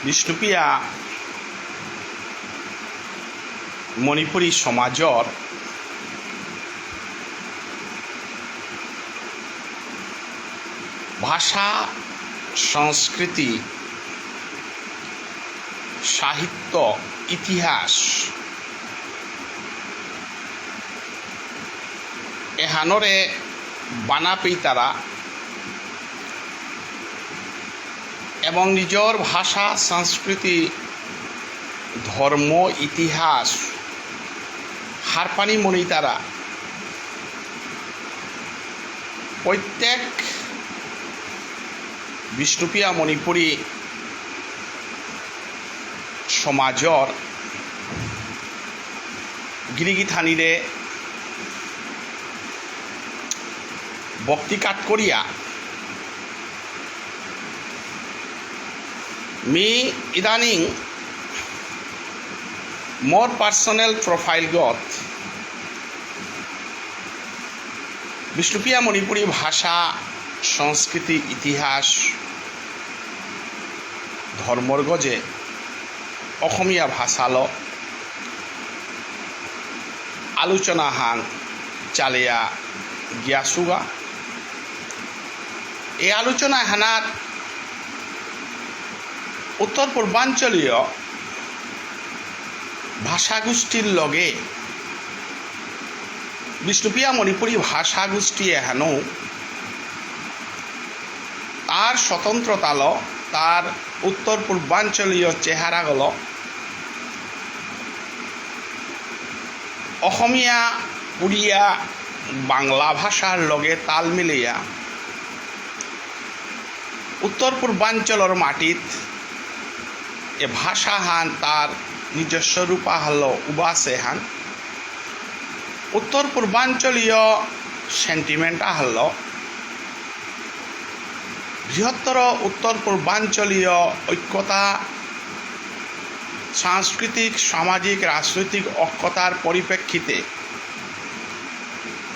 বিষ্ণুপ্ৰিয়া মণিপুৰী সমাজৰ ভাষা সংস্কৃতি সাহিত্য ইতিহাস এহানরে বানা পেইতারা এবং নিজের ভাষা সংস্কৃতি ধর্ম ইতিহাস হারপানি মনি তারা প্রত্যেক বিষ্ণুপ্ৰিয়া মণিপুৰী সমাজৰ গিৰিগিথানিৰে বক্তিকাত করিয়া মি ইদানিং মোর পার্সোনাল প্রোফাইলগত বিষ্ণুপ্ৰিয়া মণিপুৰী ভাষা সংস্কৃতি ইতিহাস ধর্মর গজে অসমীয়া ভাষাল আলোচনা হান চালিয়া গিয়াছুগা এই আলোচনা হানাত উত্তর পূর্বাঞ্চলীয় ভাষাগোষ্ঠীর লগে বিষ্ণুপ্ৰিয়া মণিপুৰী ভাষাগোষ্ঠী এহানো তার স্বতন্ত্রতাল তার উত্তর পূর্বাঞ্চলীয় চেহারাগুলো অসমীয়া উড়িয়া বাংলা ভাষার লগে তাল মিলিয়া উত্তর পূর্বাঞ্চলের মাটিত এ ভাষা হান তার নিজস্ব রূপা হল উবাসে হান উত্তর পূর্বাঞ্চলীয় সেন্টিমেন্টা হল বৃহত্তর উত্তর পূর্বাঞ্চলীয় ঐক্যতা সাংস্কৃতিক সামাজিক রাজনৈতিক ঐক্যতার পরিপ্রেক্ষিতে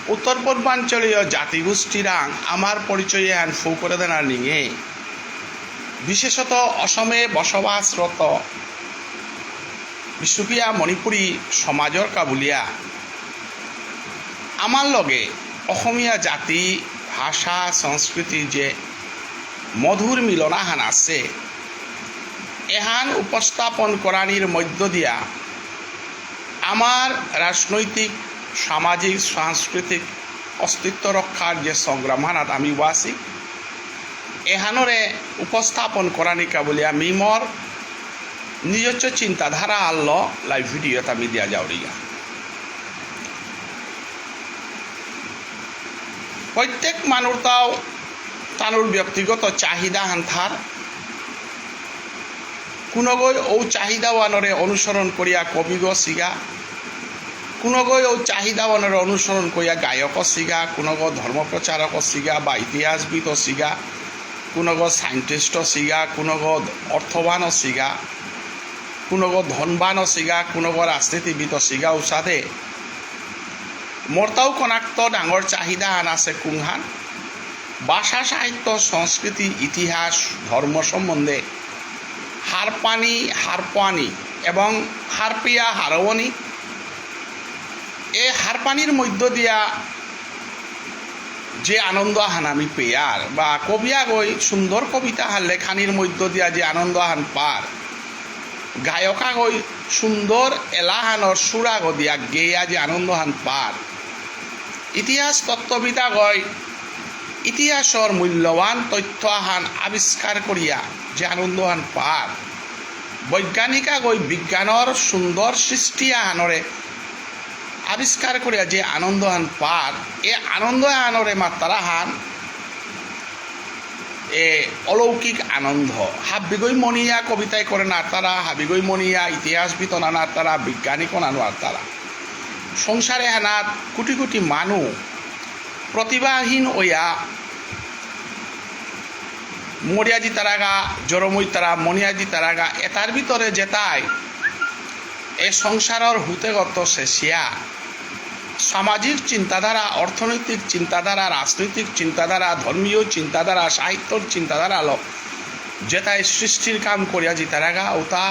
উত্তর পূর্বাঞ্চলীয় জাতিগোষ্ঠীরা আমার পরিচয়ে হ্যান ফু করে দেনার নিয়ে বিশেষত অসমে বসবাসরত বিষ্ণুপ্ৰিয়া মণিপুৰী সমাজৰ কাবুলিয়া আমার লগে অসমীয়া জাতি ভাষা সংস্কৃতি যে মধুর মিলনাহান আছে এহান উপস্থাপন করানির মধ্য দিয়া আমার রাজনৈতিক সামাজিক সাংস্কৃতিক অস্তিত্ব রক্ষার যে সংগ্রামানাত আমি ওয়াসি এহানরে উপস্থাপন করানি কাবুলিয়া মিমর নিজস্ব চিন্তাধারা আল্ল লাইভ ভিডিওত আমি দিয়া যাওরিয়া প্রত্যেক মানুষ তাও তানুর ব্যক্তিগত চাহিদা হান্থার কোনোগৈ ও চাহিদাওয়ানরে অনুসরণ করিয়া কবিগ সিগা কোনোগৈ ও চাহিদাওয়ানরে অনুসরণ করিয়া গায়ক সিগা কোনোগ ধর্মপ্রচারক সিগা বা ইতিহাসবিদ সিগা কোনোগ সাইন্টিস্ট সিগা কোনোগ অর্থবান সিগা কোনোগ ধনবান সিগা কোনোগ রাজনীতিবিদ সিগা উসাদে মোরতাও কনাক্ত ডাঙর চাহিদা হান আছে কুংহান ভাষা সাহিত্য সংস্কৃতি ইতিহাস ধর্ম সম্বন্ধে হারপানি এবং হারপিয়া হারওয়ানি এই হারপানির মধ্য দিয়া যে আনন্দ হান আমি পেয়ার বা কবিয়া গই সুন্দর কবিতা হার লেখানির মধ্য দিয়া যে আনন্দ হান পার গায়কা গই সুন্দর এলাহানর সুরাগ দিয়া গেয়া যে আনন্দ হান পার ইতিহাস তত্ত্ববিদা গই ইতিহাসর মূল্যবান তথ্য হান আবিষ্কার করিয়া যে আনন্দ হান পার বৈজ্ঞানিকা গই বিজ্ঞানর সুন্দর সৃষ্টি হানরে আবিষ্কার করিয়া যে আনন্দ হান পার এ আনন্দ হানরে মাত্রা হান এ অলৌকিক আনন্দ হাবিগৈ মনিয়া কবিতায় করে না তারা হাবিগৈ মনিয়া ইতিহাসবিদ না তারা বিজ্ঞানী নানো আর তারা সংসারে হানাত কোটি কোটি মানুষ প্রতিভাহীন ওয়া মরিয়াজি তারাগা জরমই তারা মনিয়াজি তারাগা এটার ভিতরে যেতাই এ সংসারর হুতেগত শেষিয়া সামাজিক চিন্তাধারা, অর্থনৈতিক চিন্তাধারা, রাজনৈতিক চিন্তাধারা, ধর্মীয় চিন্তাধারা, সাহিত্যর চিন্তাধারা যেটাই সৃষ্টির কাম করিয়া জিতারাগা ওটা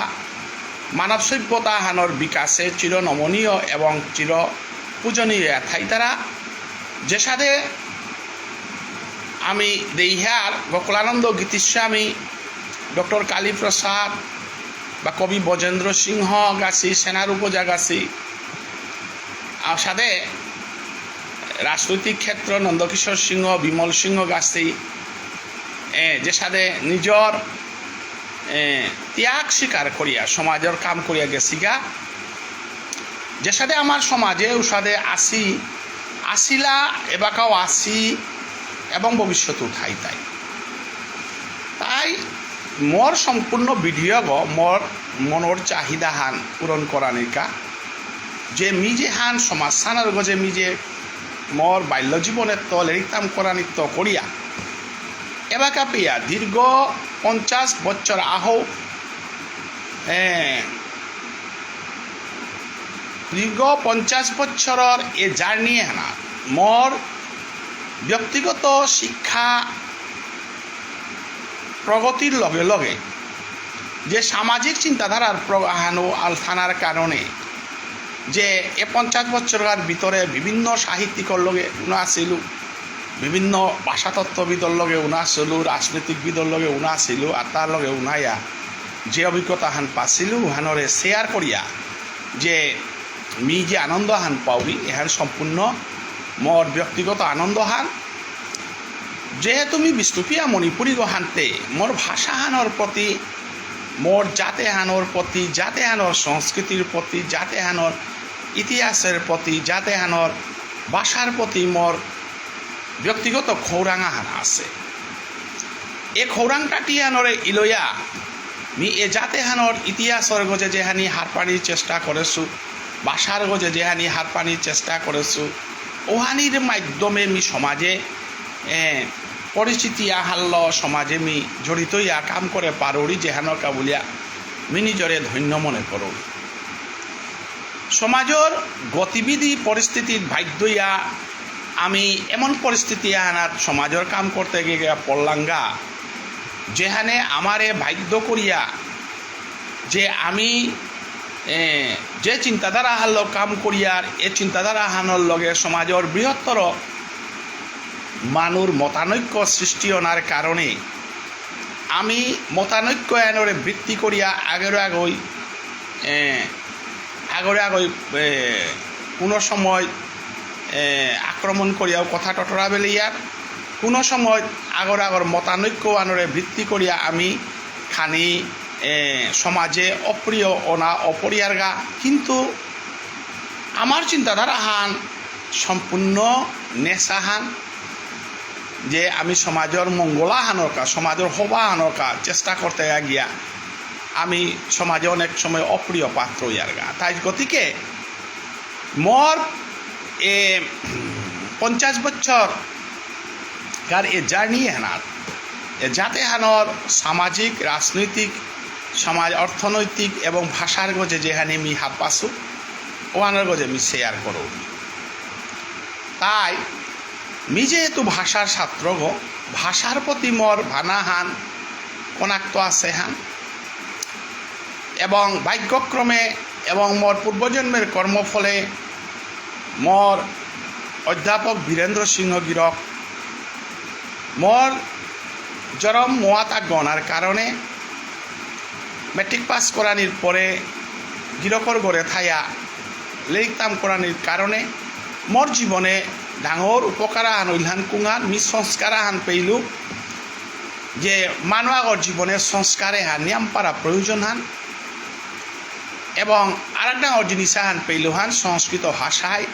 মানব সভ্যতা হানোর বিকাশে চির নমনীয় এবং চির পূজনীয় ঠাই তারা যে সাথে আমি দেইহার গোকুলানন্দ গীতিস্বামী, ডক্টর কালীপ্রসাদ বা কবি ব্রজেন্দ্র সিংহ গাছি, সেনার উপজা গাছি, আর সাথে রাজনৈতিক ক্ষেত্র নন্দকিশোর সিংহ, বিমল সিংহ গাছি, যে সাথে নিজর ত্যাগ স্বীকার করিয়া সমাজের কাম করিয়া গেছিগা, যে সাথে আমার সমাজে উসাদে আসিলা এবাকাও আসি এবং ভবিষ্যতেও ঠাই তাই তাই মোর সম্পূর্ণ ভিডিও মোর মনের চাহিদা হান পূরণ করা নিকা যে মিজে হান সমাজ সানার গজে মিজে মোর বাল্য জীবনের তো লেরিতাম করা নিত্য করিয়া এবাকা পেয়া দীর্ঘ 50 বছর দীর্ঘ 50 বছরের এ জার্নি হানা মোর ব্যক্তিগত শিক্ষা প্রগতির লগে লগে যে সামাজিক চিন্তাধারার হানো আলথানার কারণে যে এ 50 বছরের ভিতরে বিভিন্ন সাহিত্যিকর লগে উনা ছিল, বিভিন্ন ভাষাতত্ত্ববিদর লগে উনা ছিল, রাজনীতিকবিদর লগে উনা ছিল, আর তার লগে উনাইয়া যে অভিজ্ঞতা হান পাছিল হানরে শেয়ার করিয়া যে মি যে আনন্দ হান পাওবি এহান সম্পূর্ণ মোর ব্যক্তিগত আনন্দ হান যেহেতু আমি বিষ্ণুপ্রিয়া মণিপুরী হানতে মোর ভাষা হানোর প্রতি, মোর জাতে হানোর প্রতি, জাতে হানোর সংস্কৃতির প্রতি, জাতে হানোর ইতিহাসের প্রতি, জাতে হানোর ভাষার প্রতি মোর ব্যক্তিগত খৌরাঙা হানা আছে। এ খৌরাংটাটি হানরে ইলয়া মি এ জাতে হানোর ইতিহাসের গজে যেহানি হার পানির চেষ্টা করেছু, ভাষার গজে যেহানি হার পানির চেষ্টা করেছু, ওহানির মাধ্যমে মি সমাজে পরিচিতি আহাল্য সমাজে মি জড়িত ইয়া কাম করে পারোরি যেহানকা বলিয়া মি নিজরে ধন্য মনে করো। সমাজের গতিবিধি পরিস্থিতির বাধ্য ইয়া আমি এমন পরিস্থিতি আনার সমাজের কাম করতে গিয়ে পড়লাঙ্গা যেখানে আমারে বাধ্য করিয়া যে আমি যে চিন্তাধারা হাল কাম করিয়ার এ চিন্তাধারা হানোর লগে সমাজের বৃহত্তর মানুর মতানৈক্য সৃষ্টি হওয়ার কারণে আমি মতানৈক্য এনরে বৃত্তি করিয়া আগের আগই কোনো সময় আক্রমণ করিয়াও কথা টটরা বেলিয়ার, কোনো সময় আগর মতানৈক্য আনরে বৃত্তি করিয়া আমি খানি সমাজে অপ্রিয় অনা অপরিয়ার গা, কিন্তু আমার চিন্তাধারা হান সম্পূর্ণ নেশা হান যে আমি সমাজের মঙ্গলা হানরকা, সমাজের হবা হানরকা চেষ্টা করতে গিয়া আমি সমাজে অনেক সময় অপ্রিয় পাত্র ইয়ার গা। তাই গতিকে মোর 50 বছর কার এ জার্নি হানার যাতে হানর সামাজিক, রাজনৈতিক, সমাজ অর্থনৈতিক এবং ভাষার গজে যেখানে মি হাত পাসু ওয়ানের গজে মি শেয়ার করো। তাই মি যেহেতু ভাষার ছাত্র ভাষার প্রতি মোর ভানা হান কনাক্ত আছে হান এবং ভাগ্যক্রমে এবং মোর পূর্বজন্মের কর্মফলে মোর অধ্যাপক বীরেন্দ্র সিংহ গিরক মোর জরম মোয়াতা গণার কারণে মেট্রিক পাস করানির পরে গিরকর গড়ে থাইয়া লেরিকতাম করানির কারণে মোর জীবনে ডাঙর উপকারা হান ইলহান কুঙান মি সংস্কারা হান পেইলু যে মানুষের জীবনে সংস্কারে হান নিয়ম পারা প্রয়োজন হান এবং আর এক ডাঙর জিনিস হান পেইলু হান সংস্কৃত ভাষায়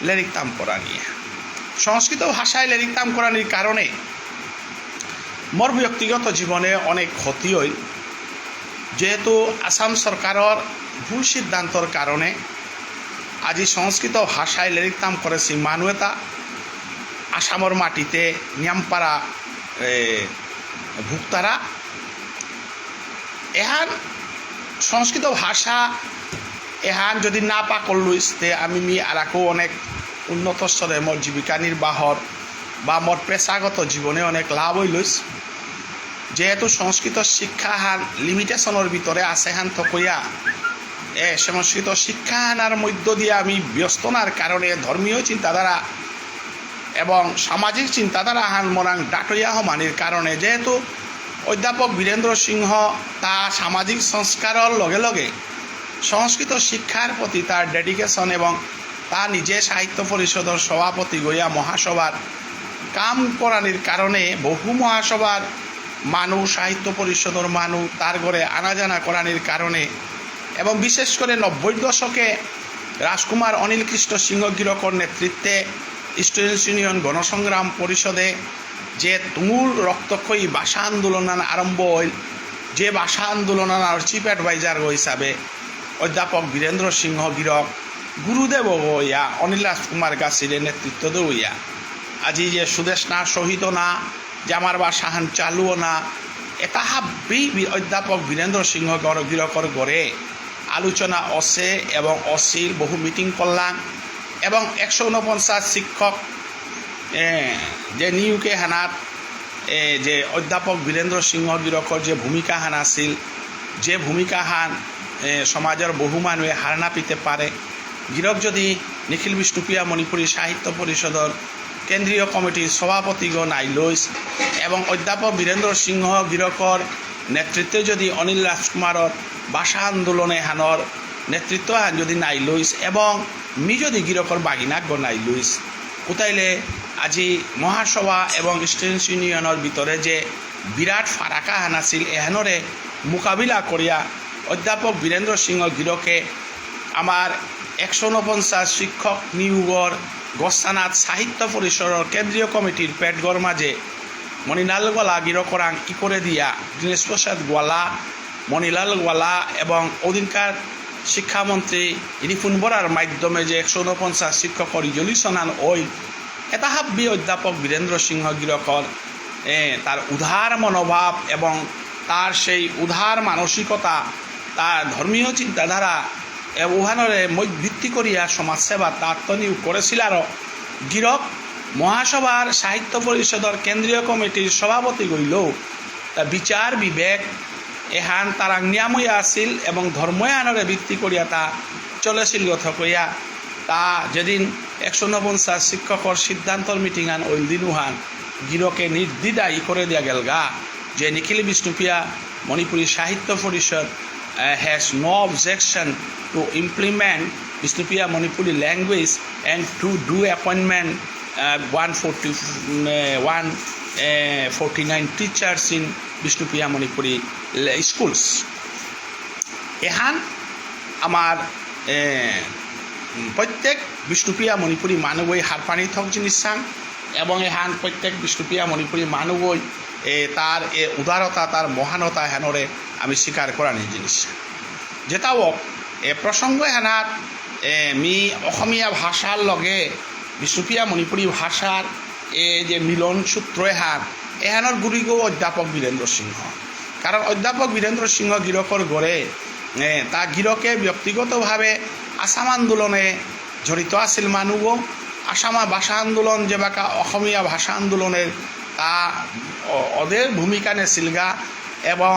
লেরিকতাম করানি। সংস্কৃত ভাষায় লেরিকতাম করানির কারণে মোর ব্যক্তিগত জীবনে অনেক ক্ষতি হইল, যেহেতু আসাম সরকারের ভুল সিদ্ধান্তর কারণে আজি সংস্কৃত ভাষায় লেরিকতাম করেছি মানুষটা আসামর মাটিতে নিয়ামপাড়া ভুক্তারা এহান সংস্কৃত ভাষা এহান যদি না পা করলুইতে আমি মি আরাকো অনেক উন্নত স্তরে মোর জীবিকা নির্বাহর বা মোর পেশাগত জীবনে অনেক লাভ হইলইস। যেহেতু সংস্কৃত শিক্ষা হান লিমিটেশনের ভিতরে আছে হান থকইয়া সংস্কৃত শিক্ষা হানার মধ্য দিয়ে আমি ব্যস্তনার কারণে ধর্মীয় চিন্তাধারা এবং সামাজিক চিন্তাধারা হান মোরাং ডাটইয়া হমানির কারণে যেহেতু অধ্যাপক বীরেন্দ্র সিংহ তা সামাজিক সংস্কারের লগে লগে সংস্কৃত শিক্ষার প্রতি তার ডেডিকেশন এবং তা নিজে সাহিত্য পরিষদের সভাপতি গইয়া মহাসভার কাম করানির কারণে বহু মহাসভার মানুষ সাহিত্য পরিষদের মানুষ তার ঘরে আনাজানা করানির কারণে এবং বিশেষ করে 90 দশকে রাজকুমার অনিল কৃষ্ণ সিংহ গিরকর নেতৃত্বে স্টুডেন্টস ইউনিয়ন গণসংগ্রাম পরিষদে যে তুমুল রক্তক্ষয়ী ভাষা আন্দোলন আরম্ভ হইল, যে ভাষা আন্দোলনের চিফ অ্যাডভাইজার হিসাবে অধ্যাপক বীরেন্দ্র সিংহ গিরক গুরুদেব হইয়া অনিল রাজকুমার গাছিরে নেতৃত্ব দইয়া আজি যে সুদেশ না শহীদ না যে আমার ভাষা হান চালুও না এটা হাব্বি অধ্যাপক বীরেন্দ্র সিংহ গিরকর গড়ে আলোচনা অসে এবং অসিল বহু মিটিং করলাম এবং 149 শিক্ষক যে নিউকে হানাত যে অধ্যাপক বীরেন্দ্র সিংহ গিরকর যে ভূমিকা হান আছিল, যে ভূমিকা হান সমাজের বহু মানুষে হার পিতে পারে। গিরক যদি নিখিল বিষ্ণুপ্রিয়া মণিপুরী সাহিত্য পরিষদের কেন্দ্রীয় কমিটির সভাপতিগণ আইলইস এবং অধ্যাপক বীরেন্দ্র সিংহ গিরকর নেতৃত্বে যদি অনিল রাজকুমারর ভাষা আন্দোলনে হানর নেতৃত্ব হান যদি নাই লইস এবং মি যদি গিরকর বাগিনাক নাই লইস কোথাইলে আজি মহাসভা এবং স্টুডেন্টস ইউনিয়নের ভিতরে যে বিরাট ফারাকা হান আছিল এহানরে মোকাবিলা করিয়া অধ্যাপক বীরেন্দ্র সিংহ গিরকে আমার 149 শিক্ষক নিয়োগর গোস্থানাথ সাহিত্য পরিষদের কেন্দ্রীয় কমিটির পেটগড় মাঝে মণিলাল গোয়ালা গিরকরাং ই করে দিয়া দীনেশ প্রসাদ গোয়ালা, মণিলাল গোয়ালা এবং অধিকার শিক্ষামন্ত্রী রিপুন বরার মাধ্যমে যে 149 শিক্ষকর রিজলিউশন আন ওই এটা হাব্বি অধ্যাপক বীরেন্দ্র সিংহ গিরকর তার উদার মনোভাব এবং তার সেই উদার মানসিকতা তার ধর্মীয় চিন্তাধারা উহানরে ভিত্তি করিয়া সমাজসেবা আত্মনিয়োগ করেছিল। আর গিরক মহাসভার সাহিত্য পরিষদের কেন্দ্রীয় কমিটির সভাপতি গইলেও বিচার বিবেক এহান তারা নিয়াময়া আছিল এবং ধর্ময়ানরে ভিত্তি করিয়া তা চলেছিল কথা কইয়া তা যেদিন 149 শিক্ষকর সিদ্ধান্তর মিটিং আন ওই দিন উহান গিরকে নির্দ্বিধা ই করে দিয়া গেলগা যে নিখিল বিষ্ণুপ্রিয়া মণিপুরী সাহিত্য পরিষদ has no objection to implement Vishnupriya Manipuri language and to do appointment 149 teachers in Vishnupriya Manipuri schools. এহান আমার প্রত্যেক বিষ্ণুপ্রিয়া মণিপুরী মানুষই হারপানি থক জিনিস চাং এবং এহান প্রত্যেক বিষ্ণুপ্রিয়া মণিপুরী মানুষই তার উদারতা তার মহানতা হেনরে আমি স্বীকার করানি জিনিস যেটাও প্রসঙ্গ হেনাত মি অসমীয়া ভাষার লগে বিষ্ণুপ্রিয়া মণিপুরী ভাষার যে মিলন সূত্র এহানৰ গুৰিগো অধ্যাপক বীরেন্দ্র সিংহ। কারণ অধ্যাপক বীরেন্দ্র সিংহ গিরকর গড়ে তা গিরকে ব্যক্তিগতভাবে আসাম আন্দোলনে জড়িত আছিল মানুষও আসামা ভাষা আন্দোলন যে বাকা অসমীয়া ভাষা আন্দোলনের তা ওদের ভূমিকা নেছিলগা এবং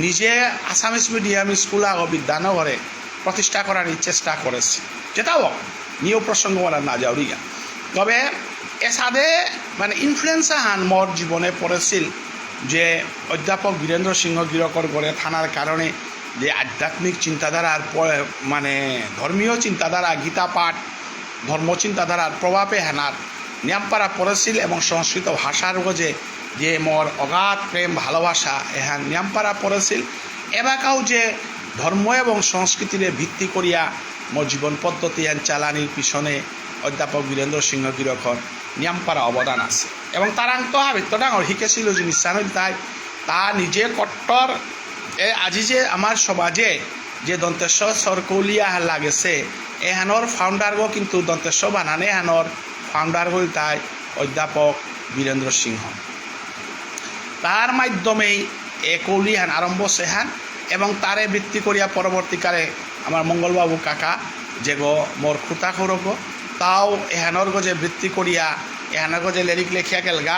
নিজে আসামিস মিডিয়াম স্কুল ও বিদ্যানগরে প্রতিষ্ঠা করার চেষ্টা করেছে যেটাও নিয়েও প্রসঙ্গ বলা না যাওয়া। তবে এসাদে মানে ইনফ্লুয়েন্সা হান মোর জীবনে পড়েছিল যে অধ্যাপক বীরেন্দ্র সিংহ গিরকর গড়ে থানার কারণে যে আধ্যাত্মিক চিন্তাধারার মানে ধর্মীয় চিন্তাধারা গীতা পাঠ ধর্ম চিন্তাধারার প্রভাবে হেনার নিয়ামপাড়া পড়েছিল এবং সংস্কৃত ভাষার গজে যে মোর অগাধ প্রেম ভালোবাসা এহান নিয়ামপাড়া পড়েছিল এবাকাও যে ধর্ম এবং সংস্কৃতিরে ভিত্তি করিয়া মোর জীবন পদ্ধতি এন চালানির পিছনে অধ্যাপক বীরেন্দ্র সিংহ গিরকর নিয়ামপাড়া অবদান আছে এবং তার আন্তঃহাবিত্য ডাঙর শিখেছিল জিনিস তাই তা নিজে কট্টর আজি যে আমার সমাজে যে দন্তেশ্বৰ সরকৌলিয়া লাগেছে এহানোর ফাউন্ডার গো কিন্তু দন্তেশ্বৰ বানানে এহানোর ফাউন্ডার হল তাই অধ্যাপক বীরেন্দ্র সিংহ। তার মাধ্যমেই কৌলিহান আরম্ভ সেহান এবং তারে ভিত্তি করিয়া পরবর্তীকালে আমার মঙ্গলবাবু কাকা যে গো মোর খুতা খৌরগ তাও এহানোর গজে বৃত্তি করিয়া এহানোর গজে লেরিক লেখিয়া গেলগা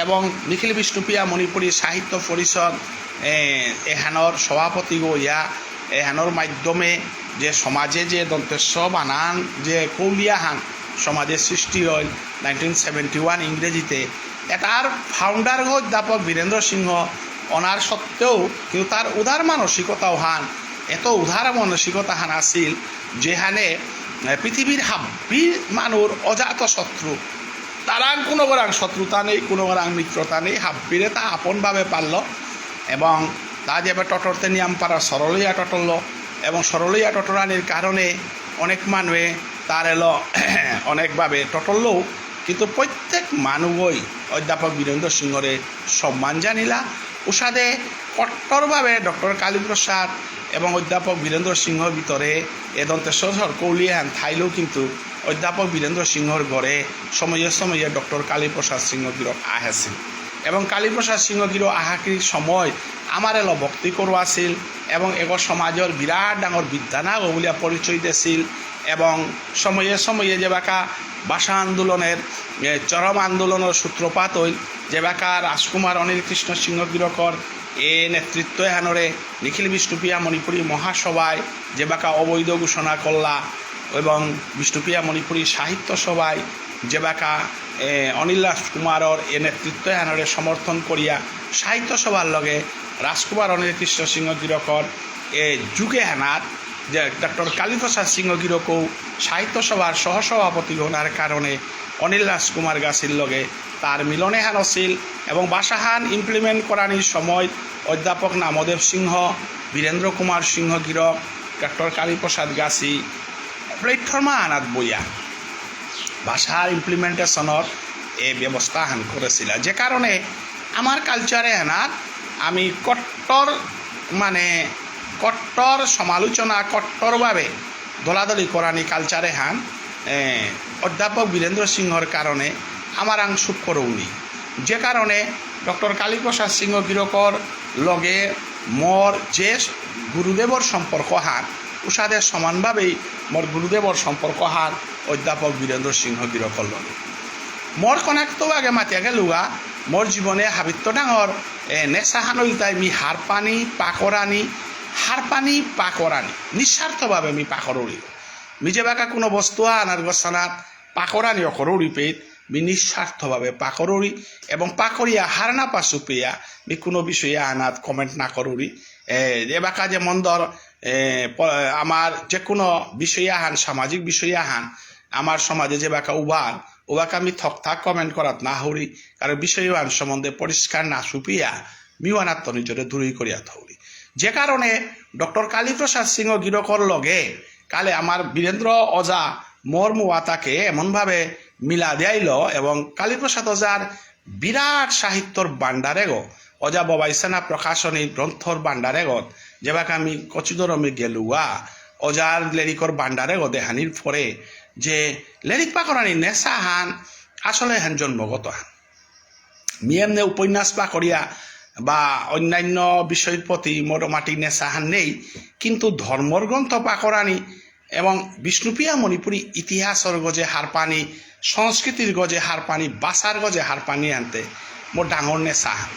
এবং নিখিল বিষ্ণুপ্রিয়া মণিপুরী সাহিত্য পরিষদ এহানোর সভাপতি গইয়া এহানোর মাধ্যমে যে সমাজে যে দন্তেশ্ব বানান যে কৌলিয়াহান সমাজে সৃষ্টি হল 1971 ইংরেজিতে এটার ফাউন্ডার অধ্যাপক বীরেন্দ্র সিংহ অনার সত্ত্বেও কিন্তু তার উদার মানসিকতাও হান এত উদার মানসিকতা হান আছিল যেখানে পৃথিবীর হাব্বি মানুষ অজাত শত্রু তারাং কোনো গরাং শত্রুতা নেই কোনো গরাং মিত্রতা নেই হাব্বিরে তা আপনভাবে পারল এবং তা যেভাবে টটরতে নিয়াম পারা সরলইয়া টটরল এবং সরলইয়া টটরানির কারণে অনেক মানুষে তার এলো অনেকভাবে টটরলেও কিন্তু প্রত্যেক মানুষই অধ্যাপক বীরেন্দ্র সিংহরে সম্মান জানিলা উষাদে কট্টরভাবে ডক্টর কালীপ্রসাদ এবং অধ্যাপক বীরেন্দ্র সিংহর ভিতরে এ দন্তেশ্বর কৌলিয়ান থাইলেও কিন্তু অধ্যাপক বীরেন্দ্র সিংহর ঘরে সময়ে সময়ে ডক্টর কালীপ্রসাদ সিংহগিরক আহেছিল এবং কালীপ্রসাদ সিংহগির আহাকির সময় আমার এলো ভক্তি করো আছিল এবং এগর সমাজের বিরাট ডাঙর বিদ্যানাগ বলিয়া পরিচয় দিছিল এবং সময়ে সময়ে যে বাকা ভাষা আন্দোলনের চরম আন্দোলনের সূত্রপাত হইল যে বাকা রাজকুমার অনিল কৃষ্ণ সিংহগিরকর এ নেতৃত্ব হানরে নিখিল বিষ্ণুপ্রিয়া মণিপুরী মহাসভায় যে বাকা অবৈধ ঘোষণা করলা এবং বিষ্ণুপ্রিয়া মণিপুরী সাহিত্য সভায় যে বাকা অনিল রাজকুমারর এ নেতৃত্ব হানরে সমর্থন করিয়া সাহিত্য সভার লগে রাজকুমার অনিল কৃষ্ণ সিংহগিরকর এ যুগে হানাত যে ডক্টর কালীপ্রসাদ সিংহগিরকও সাহিত্য সভার সহসভাপতি হওয়ার কারণে অনিল রাজকুমার গাছির লগে তার মিলনে হান আছিল এবং ভাষাহান ইমপ্লিমেন্ট করানির সময় অধ্যাপক নামদেব সিংহ বীরেন্দ্র কুমার সিংহগিরক ডক্টর কালীপ্রসাদ গাছি প্লেটফর্মা আনাত বইয়া ভাষার ইমপ্লিমেন্টেশনের এ ব্যবস্থা হান করেছিল যে কারণে আমার কালচারে হানাত আমি কট্টর সমালোচনা কট্টরভাবে দলাদলি করানি কালচারে হান অধ্যাপক বীরেন্দ্র সিংহর কারণে আমার আংশুক করৌনি যে কারণে ডক্টর কালীপ্রসাদ সিংহগিরকর লগে মোর যে গুরুদেবর সম্পর্ক হান উষাদের সমানভাবেই মোর গুরুদেবর সম্পর্ক হান অধ্যাপক বীরেন্দ্র সিংহগিরকর লগে মোর কনেক্ট আগে মাতিয়া গেলুয়া মোর জীবনে হাবিত্য ডাঙর নেশাহানইতাই মি হারপানি পাকরানি নিঃস্বার্থভাবে মি পাকরৌড়ি মিজে বাকা কোনো বস্তু আনার গছানাত পাকরানি অকরৌড়ি পেট মি নিঃস্বার্থভাবে পাকরৌড়ি এবং পাকরিয়া হার না পাশু পেয়া মি কোনো বিষয়ে আনাত কমেন্ট না করৌড়ি এ বাকা যে মন্দর আমার যে কোনো বিষয়ে আহান সামাজিক বিষয়ে আহান আমার সমাজে যে বাকা ওবাকা আমি থকথাক কমেন্ট করাত না হরি কারণ বিষয় সম্বন্ধে পরিষ্কার না সুপিয়া মিওয়ানাত্ম নিজরে দূরই করিয়া থৌরি যে কারণে ডক্টর কালীপ্রসাদ সিংহগিরকর লগে কালে আমার বীরেন্দ্র অজা মোর মুয়াতাকে এমনভাবে মিলা দেয়াইল এবং কালীপ্রসাদ অজার বিরাট সাহিত্যর বান্ডারেগো অজা ববাইসানা প্রকাশনী গ্রন্থর বান্ডারেগত যেবাকে আমি কচিদরমে গেলুয়া অজার লেরিকর বান্ডারেগো দেহানির পরে যে লেরিক পাকরানি নেশা হান আসলে হান জন্মগত হান মিয়েমনে উপন্যাস পাকরিয়া বা অন্যান্য বিষয়ের প্রতি মোটামুটি নেশা হান নেই কিন্তু ধর্মর গ্রন্থ পাকরানি এবং বিষ্ণুপ্রিয়া মণিপুরী ইতিহাসের গজে হারপানি সংস্কৃতির গজে হারপানি বাসার গজে হারপানি আনতে মোর ডাঙর নেশা হান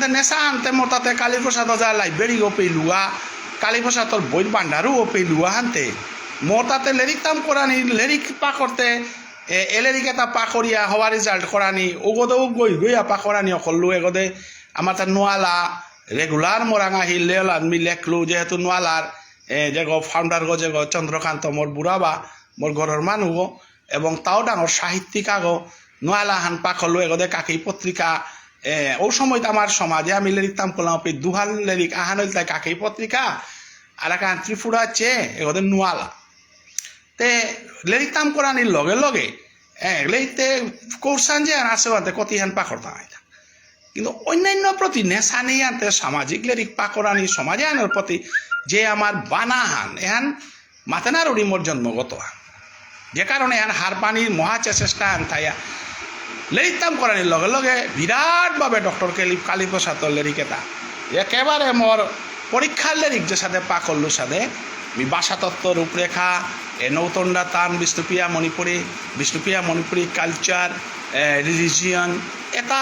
নেশা আনতে মোর তাতে কালীপ্রসাদ অজা লাইব্রেরিও পেলুয়া কালীপ্রসাদর বইর বান্ডারও পেলুয়া আনতে মোর তাতে লেরিক তাম করানি লেরিক পাকরতে এলেরিক এটা পাকরিয়া হওয়া রেজাল্ট করানি ওগদেও গইয়া পাকরানি অকল্লু এগদে আমার তার নোয়ালা রেগুলার মোরাঙা হিল আমি লেখলু যেহেতু নোয়ালার যে ফাউন্ডার যে চন্দ্রকান্ত মোর বুড়াবা মোর ঘরের মানুষ এবং তাও ডাঙর সাহিত্যিক আগো নোয়ালা হান পাকলু এগদে কাকেই পত্রিকা ও সময় আমার সমাজে আমি লেরিক তাম করলাম দুহাল লেরিক আহান তাই কাকেই পত্রিকা আর এক ত্রিপুরা চেয়ে এগদে নোয়ালা তে লেরিক তাম করানির লগে লগে লেইতে কৌশান যে আছে আনতে কতিহান পাকড়তা আইতা কিন্তু অন্যান্য প্রতি নেশা নেই আনতে সামাজিক লেরিক পাকরানি সমাজে আনার প্রতি যে আমার বানাহান এহান মাতেনার উড়ি মোর জন্মগত হান যে কারণে এহান হারপানির মহা চেষ্টা আন থাইয়া লেরিক তাম করানির লগে লগে বিরাটভাবে ডক্টর কালীপ্রসাদর লেরিক এটা একেবারে মোর পরীক্ষার লেরিক যে সাথে পাকল্লুর সাথে মি ভাষাতত্ত্ব রূপরেখা নৌতন্ডা তান বিষ্ণুপ্রিয়া মণিপুরী কালচার রিলিজিয়ন এটা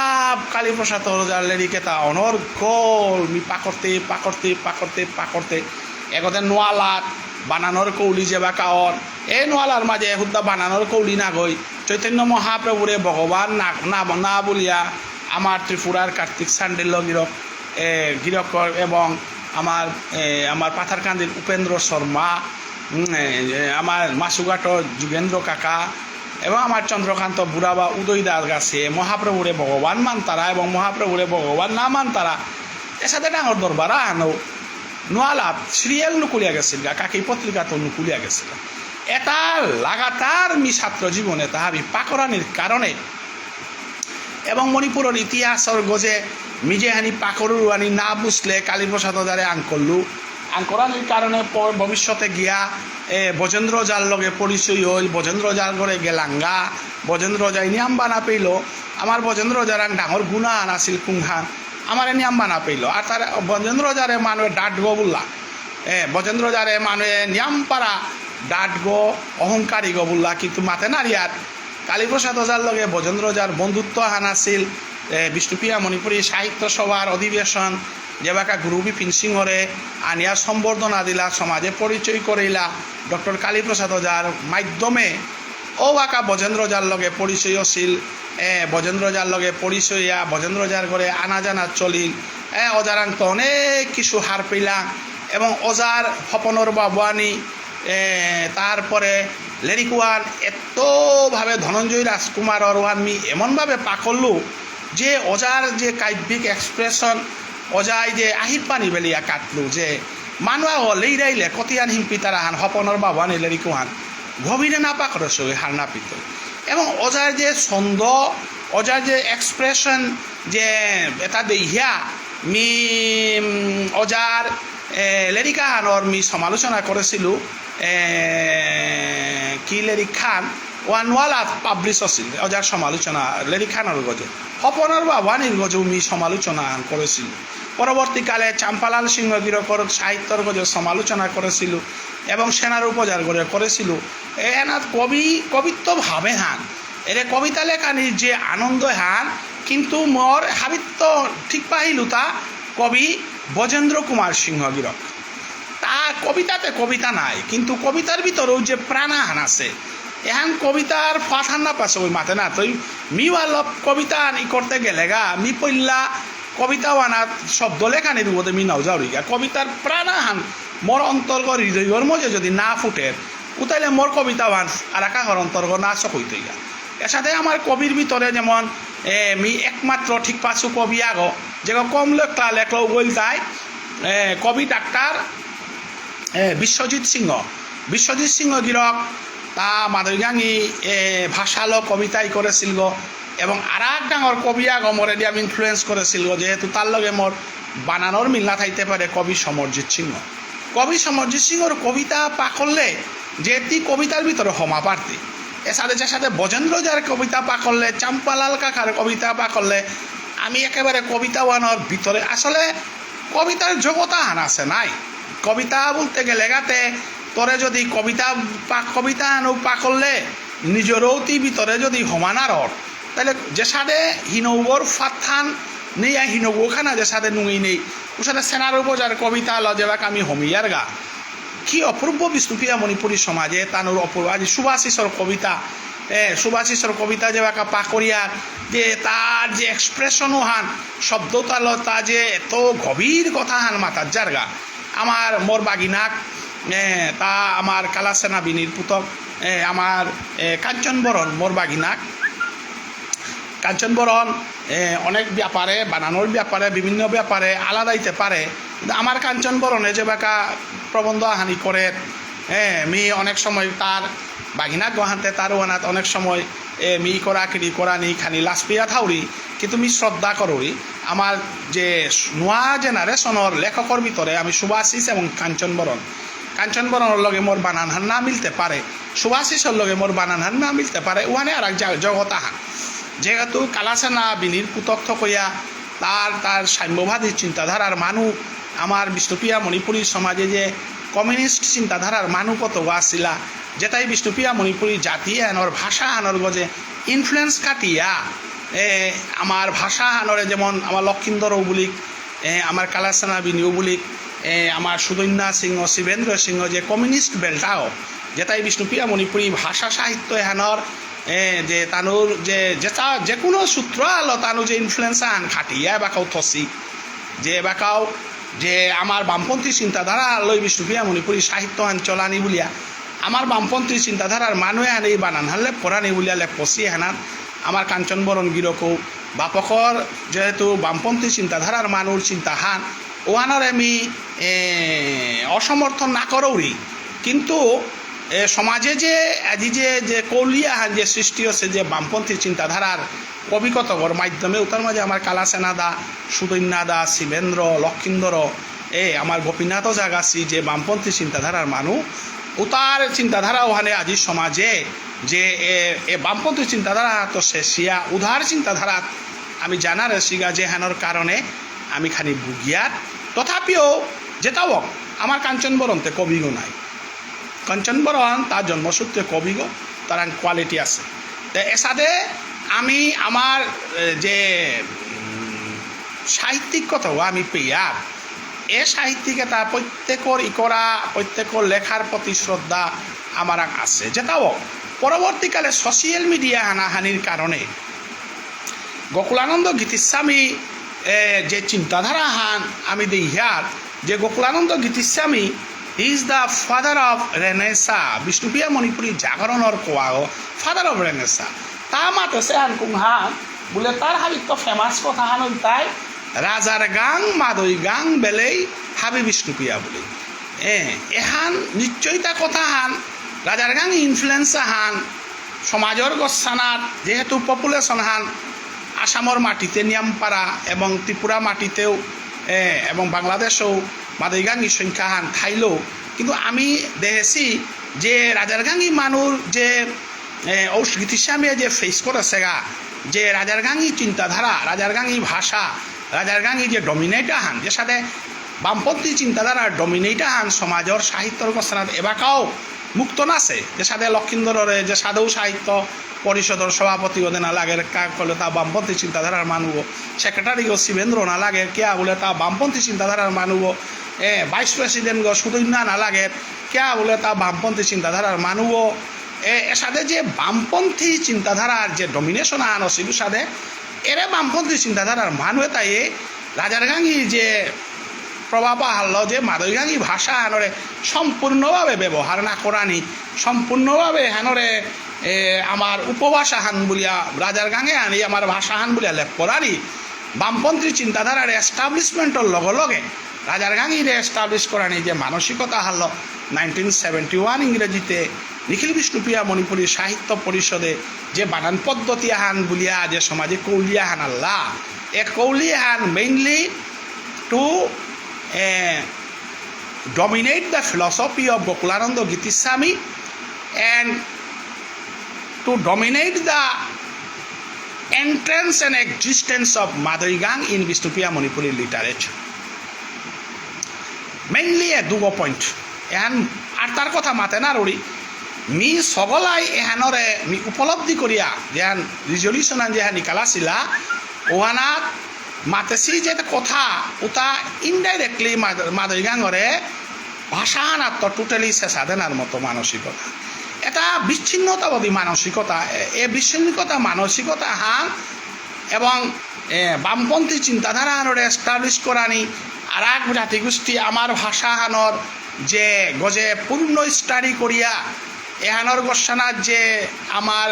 কালীপ্রসাদ তরফদার লেরিক এটা অনর্গল মি পাকরতে এগতে নোয়ালাত বানানোর কৌলি যে বা কাওর এই নোয়ালার মাঝে হুদ্দা বানানোর কৌলি না গই চৈতন্য মহাপ্রভুরে ভগবান না বলিয়া আমার ত্রিপুরার কার্তিক সান্ডেল গিরক এবং আমার পাথারকান্দির উপেন্দ্র শর্মা আমার মাসুঘাট যুগেন্দ্র কাকা এবং আমার চন্দ্রকান্ত বুড়া বা উদয় দাস গাছে মহাপ্রভুরে ভগবান মান তারা এবং মহাপ্রভুরে ভগবান না মান তারা এর সাথে ডাঙর দরবারা আনো নোয়ালাত সিরিয়াল নুকুলিয়া গেছিল কাকি পত্রিকা তো নুকুলিয়া গেছিল এটা লাগাতার মি ছাত্র জীবনে তাহাবি পাকরানির কারণে এবং মণিপুরের ইতিহাসের গজে মিজে হানি পাকরু আনি না বুঝলে কালীপ্রসাদ দ্বারে আঙ্করানির কারণে ভবিষ্যতে গিয়া বজেন্দ্র জাল লগে পরিচয় হইল বজেন্দ্র জাল করে গেলাঙ্গা বজেন্দ্র যাই নিয়াম বানা পেল আমার বজেন্দ্র যারাং ডাঙর গুণা আনাছিল কুংহান আমার নিয়াম বানা পেল আর তার বজেন্দ্র যারে মানুষ ডাট গো বললা বজেন্দ্র যারে মানুষে নিয়াম পারা ডাট গো অহংকারী গো বললা কিন্তু মাতে নারিয়ার কালীপ্রসাদ ওজার লগে বজেন্দ্র যার বন্ধুত্ব হানাছিল বিষ্ণুপ্রিয়া মণিপুরী সাহিত্য সভার অধিবেশন যেবাকা গুরু বিপিন সিংহরে আনিয়া সম্বর্ধনা দিলা সমাজে পরিচয় করিলা ডক্টর কালীপ্রসাদ ওজার মাধ্যমে ও বাকা বজেন্দ্র যার লগে পরিচয় ছিল বজেন্দ্র যার লগে পরিচয়া বজেন্দ্র যার ঘরে আনা জানা চলিল অজারান্ত অনেক কিছু হার পেলা এবং ওজার হপনর বাবুয়ানি তারপরে লেরিকুয়ান এতভাবে ধনঞ্জয় রাজকুমার অরওয়ানমি এমনভাবে পাকল্লু যে ওজার যে কাব্যিক এক্সপ্রেশন অজাই যে আহির পানি বেলিয়া কাটলু যে মানুয়া লেইরাইলে কতিয়ান হিম্পি তারা হান হপনর বাবুয়ানি লেরিকুয়ান গভীরে না পাকড়ছ হার না পিত এবং অজার যে ছন্দ অজার যে এক্সপ্রেশন যে এটা দেহিয়া মি অজার লেরিকা হানর মি সমালোচনা করেছিল কি লেরিক খান ওয়ানওয়ালাত পাবলিশ আছিল অজার সমালোচনা লেরিক খানের গজে হপনর বাবানির গজেও মি সমালোচনা করেছিল পরবর্তীকালে চাম্পালাল সিংহ গিরকর সাহিত্যর গজে সমালোচনা করেছিল এবং সেনার উপজার গড়ে করেছিল এনাথ কবিত্ব ভাবে হান এর কবিতা লেখানির যে আনন্দ হান কিন্তু মোর হাবিত্য ঠিক পাইলু তা কবি বজেন্দ্র কুমার সিংহ গিরক তা কবিতাতে কবিতা নাই কিন্তু কবিতার ভিতরেও যে প্রাণাহান আছে এহান কবিতার ফাঠান না পাশে ওই মাথে না তুই মি অলপ কবিতা ই করতে গেলে গা মি পইল্লা কবিতাও আনাত শব্দ লেখানির মধ্যে মি নাও যাওরি গা কবিতার প্রাণাহান মোর অন্তর্গ হৃদয়র মধ্যে যদি না ফুটে উতাইলে মোর কবিতা বান আর একাহর অন্তর্গ না চকইতে গা এর সাথে আমার কবির ভিতরে যেমন মি একমাত্র ঠিক পাচ্ছু কবি আগ যে কম লেখলো গইল তাই কবি ডাক্তার বিশ্বজিৎ সিংহ গিরক তা মাদৈগাঙি ভাষালো কবিতাই করেছিল গো এবং আর এক ডাঙর কবি আগ মোরে দিয়ে আমি ইনফ্লুয়েন্স করেছিল গো যেহেতু তার লগে মোর বানানোর মিল না থাকতে পারে কবি সমরজিৎ সিংহর কবিতা পা করলে যে তি কবিতার ভিতরে হমা পারতি এর সাথে বজেন্দ্র যার কবিতা পা করলে চাম্পালাল কাকার কবিতা পা করলে আমি একেবারে কবিতা বানানোর ভিতরে আসলে কবিতার জগতা হান আছে নাই কবিতা বলতে গেলে গাতে তোরে যদি কবিতা আনো পা করলে নিজেরও তি ভিতরে যদি হমানার তাহলে যে সাথে হিনৌবর ফাথান নেই হিনৌবো খানা যে সাথে নুই নেই ও সাথে সেনার উপজার কবিতা লজেবাক আমি হমিয়ার গা কি অপূর্ব বিষ্ণুপ্রিয়া মণিপুরী সমাজে তানোর অপূর্ব আজি সুভাষিসর কবিতা যেবাকা পা করিয়া যে তার যে এক্সপ্রেশনও হান শব্দতাল তা যে এত গভীর কথা হান মাতার জারগা আমার মোর বাগিনাক তা আমার কালাসেনা বিনির পুতক আমার কাঞ্চন বরণ মোর বাগিনাক কাঞ্চন বরণ অনেক ব্যাপারে বানানোর ব্যাপারে বিভিন্ন ব্যাপারে আলাদাইতে পারে কিন্তু আমার কাঞ্চন বরণে যে বাঁকা প্রবন্ধ হানি করে মি অনেক সময় তার বাগিনা গহান্তে তার ওনাত অনেক সময় মি করা নি খানি লাসপিয়া থাউরি কিন্তু মি শ্রদ্ধা করি আমার যে নোয়া জেনারেশনের লেখকর ভিতরে আমি সুভাষিস এবং কাঞ্চন বরণের লগে মোর বানান হান না মিলতে পারে সুভাষিসের লগে মোর বানান হান না মিলতে পারে ওখানে আর এক জগতা হান যেহেতু কালাসেনা বিনির পুতক্ষ কইয়া তার সাম্যবাদী চিন্তাধারার মানুষ আমার বিষ্ণুপ্রিয়া মণিপুরী সমাজে যে কমিউনিস্ট চিন্তাধারার মানুষ কত আসিলা যেটাই বিষ্ণুপ্রিয়া মণিপুরী জাতি আনর ভাষা আনর গজে ইনফ্লুয়েন্স কাটিয়া আমার ভাষা আনরে যেমন আমার লক্ষিন্দরও বুলিক আমার কালাসানা বিনিও বুলিক আমার সুদন্যা সিংহ শিবেন্দ্র সিংহ যে কমিউনিস্ট বেলটাও যেটাই বিষ্ণুপ্রিয়া মণিপুরী ভাষা সাহিত্য এহানোর যে তানুর যে কোনো সূত্র আলো তানু যে ইনফ্লুয়েন্স আন খাটিয়া এবাকাও থসি যে এবাকাও যে আমার বামপন্থী চিন্তাধারা লই বিষ্ণুপ্রিয়া মণিপুরী সাহিত্য আন চলানি বুলিয়া আমার বামপন্থী চিন্তাধারার মানুহে আন এই বানান হানলে পড়ানি বুলিয়া লেপসি হেনান আমার কাঞ্চন বরণ গিরকও বাপকর যেহেতু বামপন্থী চিন্তাধারার মানুষ চিন্তাহান ওহানোর আমি অসমর্থন না করৌরি কিন্তু সমাজে যে আজি যে কৌলিয়াহান যে সৃষ্টি হচ্ছে যে বামপন্থী চিন্তাধারার কবিকতগর মাধ্যমে তার মাঝে আমার কালাসেনা দা সুদন্যা দা শিবেন্দ্র লক্ষিন্দর আমার গোপীনাথ জাগাছি যে বামপন্থী চিন্তাধারার মানুষ উতার চিন্তাধারা ওখানে আজি সমাজে যে বামপন্থী চিন্তাধারা তো শেষিয়া উদার চিন্তাধারা আমি জানার শিগা যে হেনর কারণে আমি খানি বুগিয়ার তথাপিও যেটাও আমার কাঞ্চন বরণতে কবিগো নাই কাঞ্চন বরণ তার জন্মসূত্রে কবিগো তার কোয়ালিটি আছে তো এসাদে আমি আমার যে সাহিত্যিক কথাও আমি পেয়ার এ সাহিত্যিকে তার প্রত্যেকর ইকরা প্রত্যেকর লেখার প্রতি শ্রদ্ধা আমার আছে যেটাও পরবর্তীকালে সোশিয়াল মিডিয়া হানাহানির কারণে গোকুলানন্দ গীতিস্বামী যে চিন্তাধারা হান আমি দেখার যে Gokulananda Gitiswami is the father of renaissance Bishnupriya Manipuri জাগরণর কোয়াও ফাদার অফ রেনেসা তা মাতেছে হান কুংহান বলে তার হাবিত ফেমাস কথা হান তাই রাজার গাং মাদই গাং বেলেই হাবি বিষ্ণুপ্রিয়া বলে এহান নিশ্চয়তা কথা হান রাজার গাং ইনফ্লুয়েন্স হান সমাজর গসানার যেহেতু পপুলেশন হান আসামর মাটিতে নিয়ামপাড়া এবং ত্রিপুরা মাটিতেও এবং বাংলাদেশেও মাদৈগাঙ্গি সংখ্যা হান থাইলেও কিন্তু আমি দেখেছি যে রাজারগাঙ্গি মানুষ যে গীতিস্বামী যে ফেস করেছে গা যে রাজারগাঙ্গি চিন্তাধারা রাজারগাঙ্গি ভাষা রাজারগাঙ্গি যে ডমিনেটা হান যে সাথে বামপন্থী চিন্তাধারা ডমিনেটা হান সমাজর সাহিত্যর গসনাত এবাকাও মুক্ত নাছে যে সাথে লক্ষিন্দরের যে সাধু সাহিত্য পরিষদর সভাপতি ওদের না লাগে কলে তা বামপন্থী চিন্তাধারার মানুষ সেক্রেটারিও শিবেন্দ্র না লাগে কেয়া বলে তা বামপন্থী চিন্তাধারার মানুষ ভাইস প্রেসিডেন্ট সুদন্যা না লাগে কেয়া বলে তা বামপন্থী চিন্তাধারার মানুষ এর সাথে যে বামপন্থী চিন্তাধারার যে ডমিনেশন আন ছিল সাথে এরে বামপন্থী চিন্তাধারার মানুষ তাই রাজারগাঙ্গি যে প্রভাব হারল যে মাদৈগাঙ্গি ভাষা হানরে সম্পূর্ণভাবে ব্যবহার না করানি সম্পূর্ণভাবে হানরে আমার উপভাষা হান বলিয়া রাজার গাঙে আনি আমার ভাষা হান বলিয়া লেখ করারি বামপন্থী চিন্তাধারার এস্টাবলিশমেন্টর লগে লগে রাজার গাঙিরে এস্টাবলিশ করানি যে মানসিকতা হারল 1971 ইংরেজিতে নিখিল বিষ্ণুপ্রিয়া মণিপুরী সাহিত্য পরিষদে যে বানান পদ্ধতি হান বলিয়া যে সমাজে কৌলিয়া হান আল্লাহ এ কৌলিয়া হান mainly to dominate the philosophy of Gokulananda Gitiswami and to dominate the entrance and existence of Madhurigang in Vishnupriya Manipuri literature. Mainly a dugo point. And আর্তার কথা মাতে না রড়ি মি সগলাই এহানরে মি উপলব্ধি করিয়া যেহান রিজলিউশন যেহান নিকালাছিলা ওহানাত মাতেছি যে কথা ওটা ইনডাইরেক্টলি মাদৈগাঙরে ভাষা হানাত তো টোটালি শেষা দেনার মতো মানসিকতা এটা বিচ্ছিন্নতাবাদী মানসিকতা এ বিচ্ছিন্নতা মানসিকতা হান এবং বামপন্থী চিন্তাধারা হানরে এস্টাবলিশ করানি আর এক জাতিগোষ্ঠী আমার ভাষা হানর যে গজে পূর্ণ স্টাডি করিয়া এহানর গোসানার যে আমার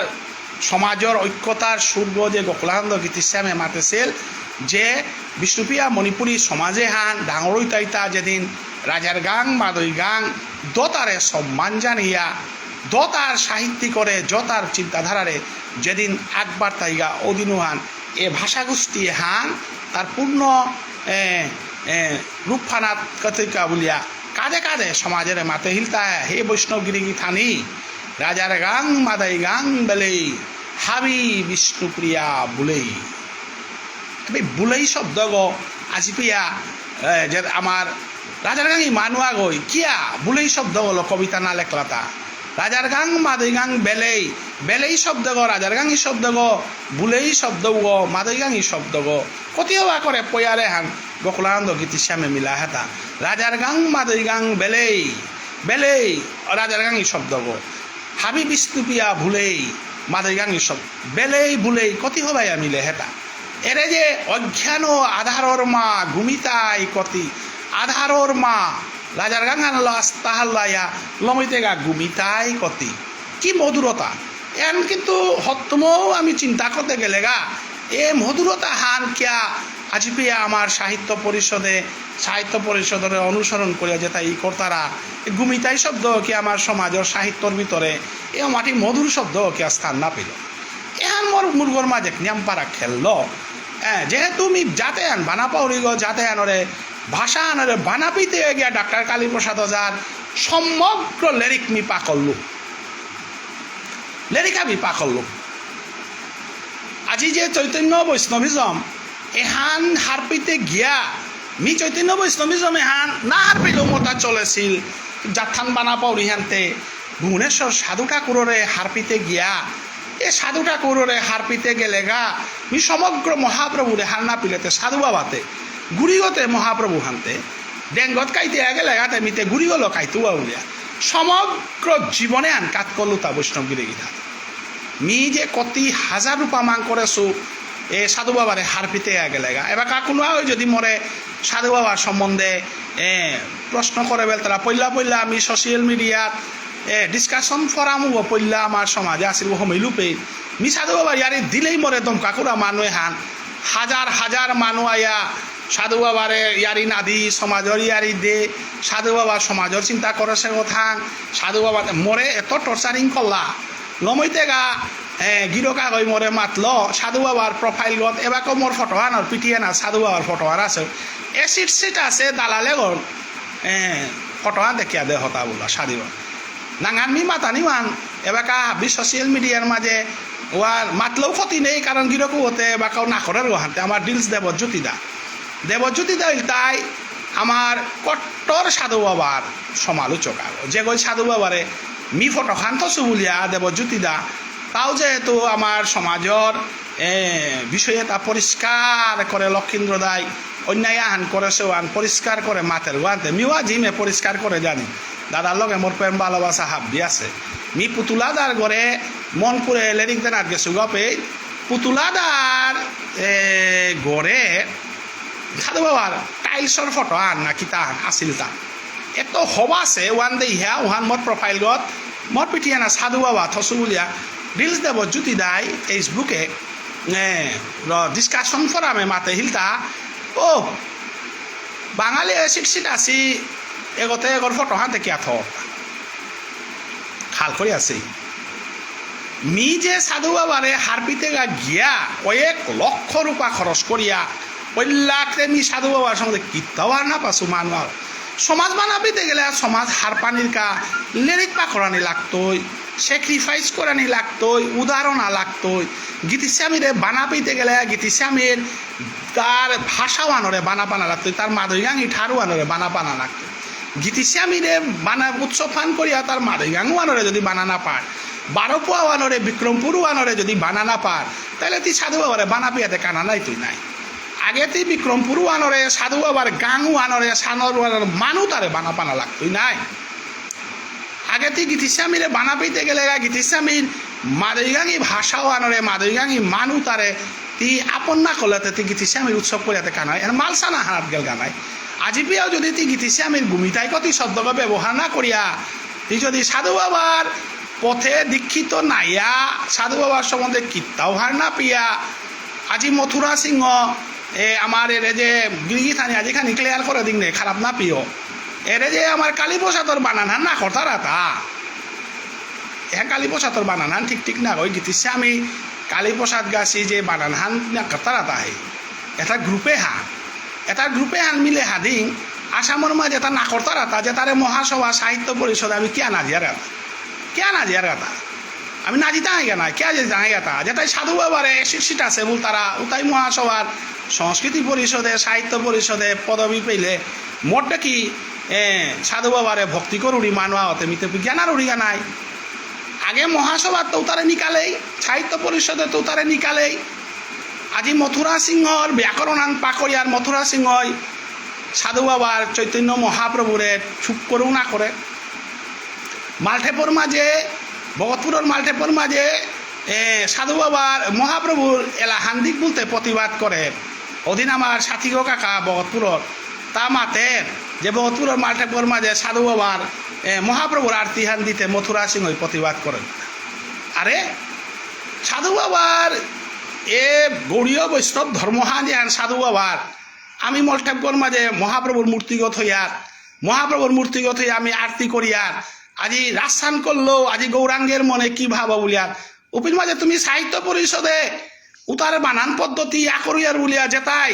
সমাজের ঐক্যতার সূর্য যে গোকুলানন্দ গীতিস্বামী মাতেছিল যে বিষ্ণুপ্রিয়া মণিপুরী সমাজে হান ডাঙরই তাইতা যেদিন রাজার গাং মাদৈ গাং দতারে সম্মান জানিয়া দতার সাহিত্যিক করে যতার চিন্তাধারারে যেদিন একবার তাইগা ওদিনু হান এ ভাষাগোষ্ঠী হান তার পূর্ণ রূপফানাত কতিকা বলিয়া কাঁধে কাঁধে সমাজের মাতে হিলতা হে বৈষ্ণবগিরি থানি রাজার গাং মাদাই গাং বেলেই হাবি বিষ্ণুপ্রিয়া বুলেই বুলেই শব্দ গো আজি পিয়া যে আমার রাজার গাঙি মানুয়া গই কিয়া বুলেই শব্দ হলো কবিতা না লেখলাতা রাজার গাং মাদই গাং বেলেই বেলেই শব্দ গো রাজার গাঙি শব্দ গো বুলেই শব্দ গো মাদই গাঙি শব্দ গো কতিও বা করে পয়ারে হান বকলানন্দ গীতি শ্যামে মিলা হেতা রাজার গাং মাদই গাং বেলেই বেলেই রাজার গাঙি শব্দ গো হাবি বিষ্ণুপিয়া ভুলেই মাদই গাঙি শব্দ বেলেই ভুলেই কতি হবাই মিলে হেতা এরে যে অজ্ঞান আধারর মা ঘুমিতাই কতি আধারর মা রাজার গাঙান আস্তাহাল্লাইয়া লমিতে গা ঘুমিতাই কতি কি মধুরতা এন কিন্তু হত্তমও আমি চিন্তা করতে গেলে গা এ মধুরতা হান কিয়া আজি পিয়া আমার সাহিত্য পরিষদের অনুসরণ করিয়া যে তাই কর্তারা ঘুমিতাই শব্দ কি আমার সমাজের সাহিত্যর ভিতরে এ মাটি মধুর শব্দ কি স্থান না পেল এহান মোর মুরগর মাঝে নিয়ম পারা খেললো যেহেতু আমি যাতে আন বানা পাউরি গো যাতে আনরে ভাষা আনরে বানা পিতে গিয়া ডাক্তার কালীপ্রসাদ ওঝার সমগ্র লেরিক মি পাকল্লু লেরিক আমি পাকল্লু আজি যে চৈতন্য বৈষ্ণবিজম এহান হারপিতে গিয়া মি চৈতন্য বৈষ্ণবিজম এহান না হারপিলেও মতা চলেছিল যাত্থান বানা পাউরি হানতে ভুবনেশ্বর সাধু ঠাকুররে হারপিতে গিয়া এ সাধু ঠাকুররে হারপিতে গেলে গা মি সমগ্র মহাপ্রভুরে হার না পিলেতে সাধু বাবাতে গুড়িগতে মহাপ্রভু হানতে ডেঙ্গত কাইতে গেলে গাতে মিতে গুড়িগলো কাইতুয়া উলিয়া সমগ্র জীবনে আন কাত করলু তা বৈষ্ণবগিরি গীতা মি যে কতি হাজার রূপা মান করেছো এ সাধু বাবারে হারপিতে গেলে গা এবার কাকুনো যদি মরে সাধু বাবার সম্বন্ধে প্রশ্ন করে বেল তারা পইলা আমি সোশ্যাল মিডিয়াত ডিসকাশন ফরামু পইলা আমার সমাজে আসিল হমিলু পে মি সাধু বাবা ইয়ারি দিলেই মরে দম কাকুরা মানুষ হান হাজার হাজার মানুষ আয়া সাধু বাবারে ইয়ারি নাদি সমাজর ইয়ারি দে সাধু বাবা সমাজর চিন্তা করে সে কথা সাধু বাবা মরে এত টর্চারিং করলা লমইতে গা গিরকা গই মরে মাতল সাধু বাবার প্রোফাইল গত এবাকো মোর ফটো আনার পিটিয়ে না সাধু বাবার ফটো আর আছে এসিড সিট আছে দালালে গল ফটো আন দেখিয়া দে হতা বলা সাধু নাঙান মি মাতানি মান এবাকা হাবি সোশ্যাল মিডিয়ার মাঝে ওয়ার মাতলেও ক্ষতি নেই কারণ গিরকু হতে এবাকাও না করার হাতে আমার ডিলস দেবজ্যোতি দা তাই আমার কট্টর সাধু বাবার সমালোচক যে গই সাধু বাবারে মি ফটো খান থসু বলিয়া দেবজ্যোতি দা তাও যেহেতু আমার সমাজর বিষয়ে তা পরিষ্কার করে লক্ষীন্দ্র দায় অন্যায় আহান করেছেও আন পরিষ্কার করে মাতের গোয়ান্তে মিওয়া জিমে পরিষ্কার করে জানি দাদার লগে মোর প্রেম ভালোবাসা হাবি আছে মি পুতুলাদার ঘরে মন করে লেরিক দেন আজকে সুগপে পুতুলাদার ঘরে সাধু বাবার টাইলসর ফটো আন না কি তা আসিল তা এত হবাছে ওয়ান দে ইহা ওহান মোর প্রোফাইল গত মোর পিঠিয়ে না সাধু বাবা থসু বলিয়া রিলস দেব জ্যোতি দাই ফেসবুকে ডিসকাশন ফরামে মাতে হিলতা ও বাঙালি শিক্ষিত আছি এগতে এগর ফটো হান দেখি আথ খাল করে আছে মি যে সাধু বাবারে হারপিতে গিয়া কয়েক লক্ষ রূপা খরচ করিয়া পল্লাকে মি সাধু বাবার সঙ্গে কিতাও আর না পাছু মানুষ সমাজ বানাবিতে গেলে সমাজ হার পানির কা লেরিক পাখরানি লাগতোই স্যাক্রিফাইস করানি লাগতোই উদাহরণা লাগতোই গীতিস্বামীরে বানাবিতে গেলে গীতিস্বামীর তার ভাষা আনরে বানা লাগতোই তার মাদৈগাঙি ঠারু আনরে বানা লাগতো গীতিস্বামীরে বানা উৎসব ফান করিয়া তার মাদৈগাঙু আনরে যদি বানানা পার বারোপুয়া আনরে বিক্রমপুর আনরে যদি বানানা পার তাহলে তুই সাধু বাবারে বানাপিয়াতে কানা নাই তুই নাই আগে তুই বিক্রমপুর আনরে সাধু বাবার গাঙু আনরে সানর মানু তারে বানা লাগতোই নাই আগে তুই গীতিস্বামীরে বানা পেতে গেলে গীতিস্বামীর মাদৈগাঙি ভাষাও আনরে মাদৈগাঙি মানু তারে তুই আপন না করলে তুই গীতিস্বামীর উৎসব করিয়াতে কানায় এর মালসানা হাত গেল গানায় আজি পিয়াও যদি তুই গীতিস্বামীর গুমিতাই কতি শব্দকে ব্যবহার না করিয়া তুই যদি সাধু বাবার পথে দীক্ষিত নাইয়া সাধু বাবার সম্বন্ধে কিত্তাও হার না পিয়া আজি মথুরা সিংহ আমার এর যে গিরিগিথানি আজিখানি ক্লিয়ার করে দিন নে খারাপ না পিও এরে যে আমার কালীপ্রসাদর বানান না কর্তারা তা হ্যাঁ কালীপ্রসাদর বানান ঠিক না ওই গীতিস্বামী কালীপ্রসাদ গাছি যে বানান হান না কর্তারা তাহে এটা গ্রুপে হান মিলে হাদিং আসামের মাঝে এটা না কর্তারা তা যে তারে মহাসভা সাহিত্য পরিষদ আমি কিয়া না জিয়ার গাতা আমি না জিতা হাই না কে জানাই গাতা যেটাই সাধু বাবারে শিক্ষিত আছে বল তারা উতাই মহাসভার সংস্কৃতি পরিষদে সাহিত্য পরিষদে পদবি পেলে মোটটা কি সাধু বাবারে ভক্তি করুড়ি মানুয়া হতে মিতে বিজ্ঞানার উড়িগা নাই আগে মহাসভার তো তারে নিকালেই সাহিত্য পরিষদে তো তারে নিকালেই আজি মথুরা সিংহর ব্যাকরণান পাকড়িয়ার মথুরা সিংহই সাধু বাবার চৈতন্য মহাপ্রভুরে চুপ করেও না করে মাল্টেপুর মাঝে ভগতপুরের মাল্টেপুর মাঝে সাধু বাবার মহাপ্রভুর এলা হান্দিক বলতে প্রতিবাদ করে ওদিন আমার সাথী কাকা ভগতপুরের তা মাতের যে ভগতপুরের মাল্টেপুর মাঝে সাধু বাবার মহাপ্রভুর আরতি হান দিতে মথুরা সিংহই প্রতিবাদ করেন আরে সাধু বাবার গৌড়ীয় বৈষ্ণব ধর্মহান যে সাধু বাবার আমি মল্টেপুর মাঝে মহাপ্রভুর মূর্তিগত হইয়া আমি আরতি করিয়ার আজি রাজস্থান করলো আজি গৌরাঙ্গের মনে কি ভাবো বলিয়ার উপির মাঝে তুমি সাহিত্য পরিষদে উতার বানান পদ্ধতি আকরিয়ার বলিয়া যেতাই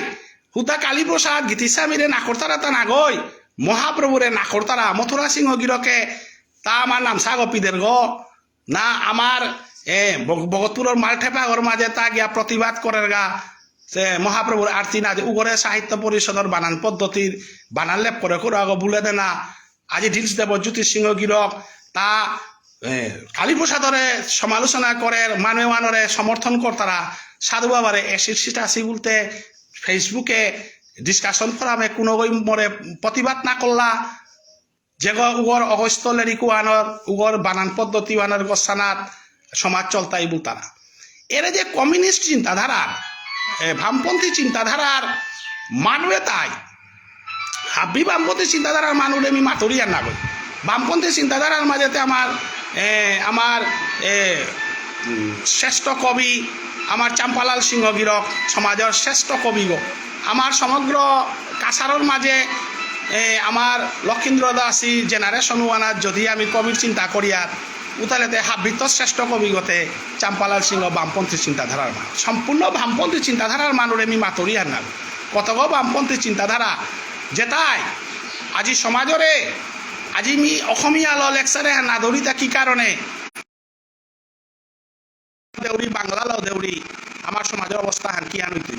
হুতা কালীপ্রসাদ গীতিস্বামীরে নাকরতারা তা নাগই মহাপ্রভুরে নাকরতারা মথুরা সিংহ গিরকে তা আমার নাম সাগপিদের না আমার ভগতপুরের মালঠেপাগর মাঝে তা গিয়া প্রতিবাদ করার গা সে মহাপ্রভুর আরতি না যে উগরে সাহিত্য পরিষদের বানান পদ্ধতির বানান লেপ করে আগ বলে দে না আজি ঢিলস দেব জ্যোতিষ সিংহ গিরক তা কালীপ্রসাদরে সমালোচনা করে মানরে সমর্থন করতারা সাধু বাবারে আসি বলতে ফেসবুকে ডিসকাশন করামে কোনো মরে প্রতিবাদ না করলা যে উগর অগস্ত লেরিকু আনর উগর বানান পদ্ধতি আনর গোসানাত সমাজ চলতাই বলতারা এরা যে কমিউনিস্ট চিন্তাধারার বামপন্থী চিন্তাধারার মানুয়ে তাই হাবি বামপন্থী চিন্তাধারার মানুষ আমি মাতরিয়ার না কই বামপন্থী চিন্তাধারার মাঝেতে আমার শ্রেষ্ঠ কবি আমার চাম্পালাল সিংহ গিরক সমাজের শ্রেষ্ঠ কবি গো আমার সমগ্র কাছারর মাঝে আমার লক্ষীন্দ্র দাসী জেনারেশন ওয়ানার যদি আমি কবির চিন্তা করিয়ার উতালেতে হাবিত শ্রেষ্ঠ কবিগতে চাম্পালাল সিংহ বামপন্থী চিন্তাধারার মানুষ সম্পূর্ণ বামপন্থী চিন্তাধারার মানুষ আমি মাতরিয়ার না কতগ বামপন্থী চিন্তাধারা যেটাই আজি সমাজরে আজি মি অসমীয়া ল লেকচারে না দৌড়িতা কি কারণে দেউরি বাংলা ল দেউরি আমার সমাজের অবস্থা হান কি হান হইতে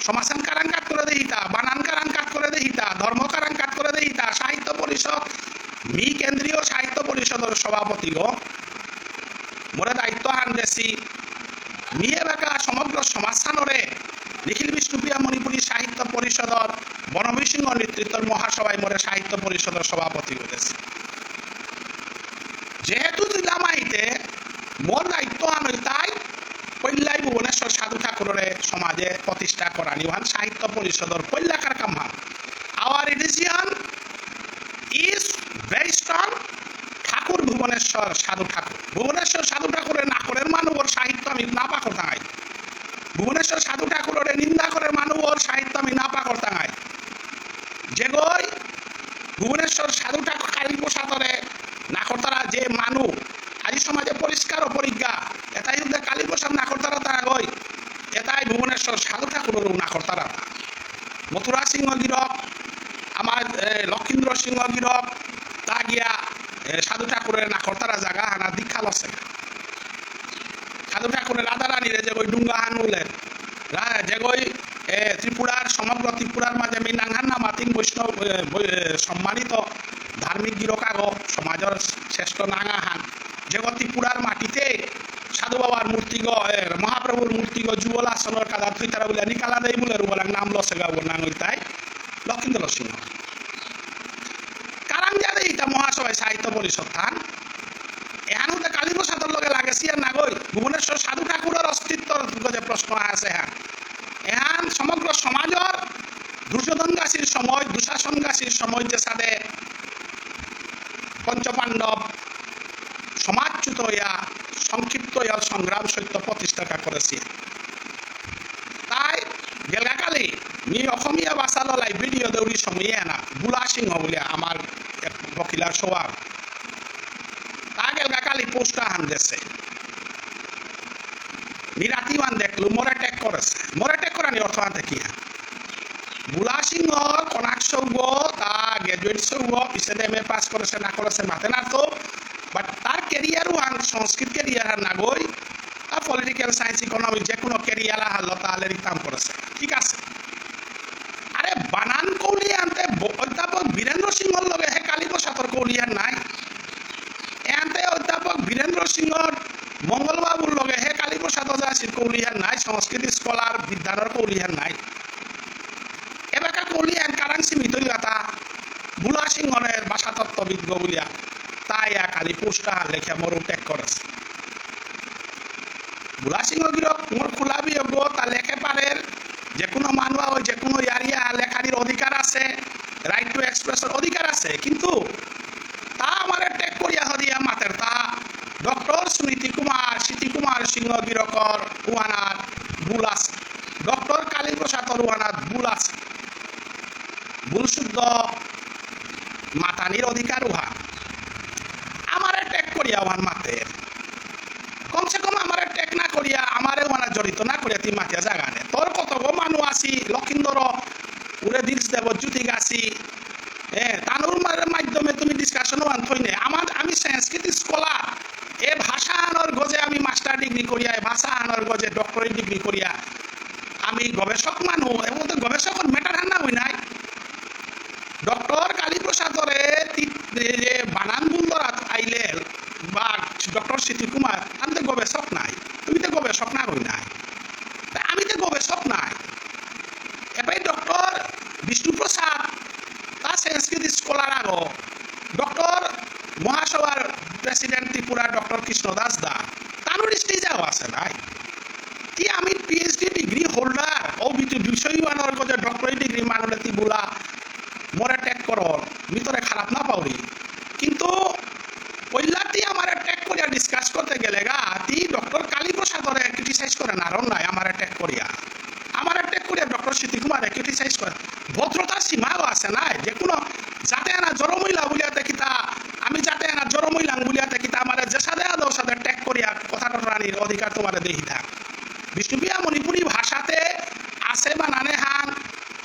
সমাসান কারাং কাট করে দেহিতা বানান কারাং কাট করে দেহিতা ধর্ম কারাং কাট করে দেহিতা সাহিত্য পরিষদ মি কেন্দ্রীয় সাহিত্য পরিষদের সভাপতি গো মোরে দায়িত্ব হান দেশি মি এলাকা সমগ্র সমাজস্থানরে নিখিল বিষ্ণুপ্রিয়া মণিপুরী সাহিত্য পরিষদর বনবী সিংহ নেতৃত্বের মহাসভায় মোরে সাহিত্য পরিষদের সভাপতি করেছি যেহেতু জিলামাইতে মোর দায়িত্ব হান তাই পল্লাই ভুবনেশ্বর সাধু ঠাকুরের সমাজে প্রতিষ্ঠা করা নিহান সাহিত্য পরিষদের পল্লাকার কামহান our religion is very strong Thakur Bhubaneswar Sadhu ঠাকুরের নাকরের মানুষের সাহিত্য আমি না পাকর তাঙাই ভুবনেশ্বর সাধু ঠাকুরের নিন্দা করে মানুষের সাহিত্য আমি না পাকর তাঙাই যেগই ভুবনেশ্বর সাধু ঠাকুর কালীপ্রসাদরে নাকরতারা যে মানুষ আজি সমাজে পরিষ্কার ও পরিজ্ঞা এটাই হচ্ছে কালীপ্রসাদ নাকরতারা তারা গই এটাই ভুবনেশ্বর সাধু ঠাকুরের নাকরতারা মথুরা সিংহ গিরক আমার লক্ষীন্দ্র সিংহ গিরক তা গিয়া সাধু ঠাকুরের নাকরতারা জায়গা হানা দীক্ষা লসে সাধু ঠাকুরের রাধারানীরে যে ডুঙ্গা হানুলেন যেগই ত্রিপুরার সমগ্র ত্রিপুরার মাঝে মিনাঙ্গান্না মাতিন বৈষ্ণব সম্মানিত ধার্মিক গিরকাগ সমাজের শ্রেষ্ঠ নাঙ্গাহান যেগ ত্রিপুরার মাটিতে সাধু বাবার মূর্তিগ মহাপ্রভুর মূর্তিগ যুগল আসনের কাদা থুই তারা বলে নিকালা দেই বলে বলে নাম লসে গাব নাঙ্গই তাই লক্ষীন্দ্র সিংহ কারাং যাদের ইটা মহাসভায় সাহিত্য পরিষদ থান এহান হতে কালীপ্রসাদের লগে লাগেছি আর নাগই ভুবনেশ্বর সাধু ঠাকুরের অস্তিত্বর যে প্রশ্ন আছে এহান সমগ্র সমাজের দুর্যোধন গাছির সময় দুঃশাসন গাছির সময় যে সাথে পঞ্চপাণ্ডব সমাজচ্যুত হইয়া সংক্ষিপ্ত হইয়া সংগ্রাম সত্য প্রতিষ্ঠা করেছে তাই গেলগাকালি মি অসমীয়া ভাষা লাই ভিডিও দৌড়ি সময়ে না বুলা সিংহ বলে আমার বকিলার স্বভাব তা গেলগাকালি পোস্টার হান দেশে নিরাতিমান দেখলো মোরে ট্যাগ করেছে মোরে ট্যাগ করানি অর্থ আনতে কি বুলা সিংহ কনাক সৌগ তা গ্রাজুয়েট সৌগ পিছে এম.এ পাস করেছে না করেছে মাতে না তো বাট তার ক্যারিয়ারও আন সংস্কৃত ক্যারিয়ার না গই আর পলিটিক্যাল সায়েন্স ইকোনমিক যে কোনো ক্যারিয়ার হাল তাহলে কাম করেছে ঠিক আছে আরে বানা আন কৌলিয়ানতে অধ্যাপক বীরেন্দ্র সিংহর লগে হে কালীপ্রসাদর কৌলিয়ান নাই এতে অধ্যাপক বীরেন্দ্র সিংহর মঙ্গলবাবুর লগে হে কালীপ্রসাদ যাচির কৌলিয়ান নাই সংস্কৃতি স্কলার বিদ্যানর কৌলিয়ান নাই এবাকা কৌলিয়ান কারণ সীমিত এটা বুলা সিংহরের ভাষাতত্ত্ববিদ বলিয়া তাই কালি পোস্টার লেখা মোর উল্লেখ করেছে বুলা সিংহ গিরক মোর খোলা বিয়োগ তা লেখে পারের যে কোনো মানুষ ওই যে কোনো ইয়ারিয়া লেখারির অধিকার আছে রাইট টু এক্সপ্রেসের অধিকার আছে কিন্তু তা আমার টেক করিয়া হদিয়া মাতের তা ডক্টর সুনীতি কুমার সিটি কুমার সিংহ গিরকর উহানার ভুল আছে ডক্টর কালীপ্রসাদর উহানার ভুল আছে ভুল শুদ্ধ মাতানির অধিকার উহা আমার টেক করিয়া ওহান মাতের কমসে কম আমার টেক না করিয়া আমারে ওহানা জড়িত না করিয়া তুই মাতিয়া জাগা নে তোর কত গো মানুষ আছি লক্ষিন্দর উড়ে দিস দেব জ্যোতি গাছি তানুর মাধ্যমে তুমি ডিসকাশনও আনথই নে আমি সংস্কৃতি স্কলার এ ভাষা আনোর গজে আমি মাস্টার ডিগ্রি করিয়া এ ভাষা আনোর গজে ডক্টরেট ডিগ্রি করিয়া আমি গবেষক মানুষ এবং তো গবেষকের মেটার হান্না হই নাই ডক্টর কালীপ্রসাদরে বানান বুন্দর আইলে বা ডক্টর সিটি কুমার আমি তো গবেষক নাই তুমি তো গবেষক না হই নাই আমি তো গবেষক নাই এবার ডক্টর বিষ্ণুপ্রসাদ তা সংস্কৃতি স্কলার আগ ডক্টর মহাসভার প্রেসিডেন্ট ত্রিপুরা ডক্টর কৃষ্ণদাস দা তানোর স্টেজেও আছে নাই কি আমি পিএইচডি ডিগ্রি হোল্ডার ও বিষয়বানোর গজে ডক্টরেট ডিগ্রি মানুষ তিবুলা মোরে টেক করর ভিতরে খারাপ না পাওরি কিন্তু পইলাটি আমার টেক করিয়া ডিসকাস করতে গেলে গা তি ডক্টর কালীপ্রসাদরে ক্রিটিসাইজ করে না আর নাই আমার টেক করিয়া ডক্টর সিটি কুমারে ক্রিটিসাইজ করে ভদ্রতার সীমাও আছে নাই যে কোনো যাতে না জড়মহিলা বলিয়া দেখিতা আমি যাতে না জড়মহিলা বলিয়া দেখিতা আমার যে সাদে আদৌ সাদে টেক করিয়া কথা টরানির অধিকার তোমার দেখিতা বিষ্ণুপ্রিয়া মণিপুরী ভাষাতে আছে বা নানে হান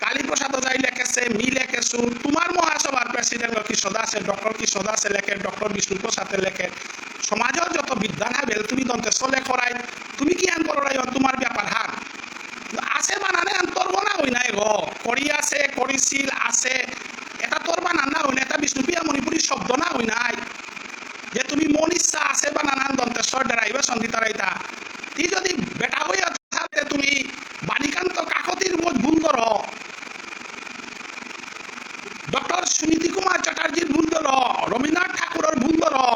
কালীপ্রসাদ যাই লেখেছে মি লেখেছু তোমার মহাসভার প্রেসিডেন্ট কৃষ্ণদাসে ডক্টর কৃষ্ণদাসে লেখে ডক্টর বিষ্ণুপ্রসাদে লেখে সমাজের যত বিদ্যান হাবেল তুমি দন্তে চলে করাই তুমি কি আন করাই তোমার ব্যাপার হান আছে বানানে আন তোর বানা হই নাই গো করি আছে করিছিল আছে এটা তোর বানান না হই না এটা বিষ্ণুপ্রিয়া মণিপুরী শব্দ না হই নাই যে তুমি মন ইচ্ছা আছে বানানান দন্তেশ্বর ডেরাইবে সন্ধিতারাইতা তুই যদি বেটা হইয়া থাকতে তুমি বাণীকান্ত কাকতির ভুল করো ডক্টর সুনীতি কুমার চ্যাটার্জির ভুল করো রবীন্দ্রনাথ ঠাকুরের ভুল করো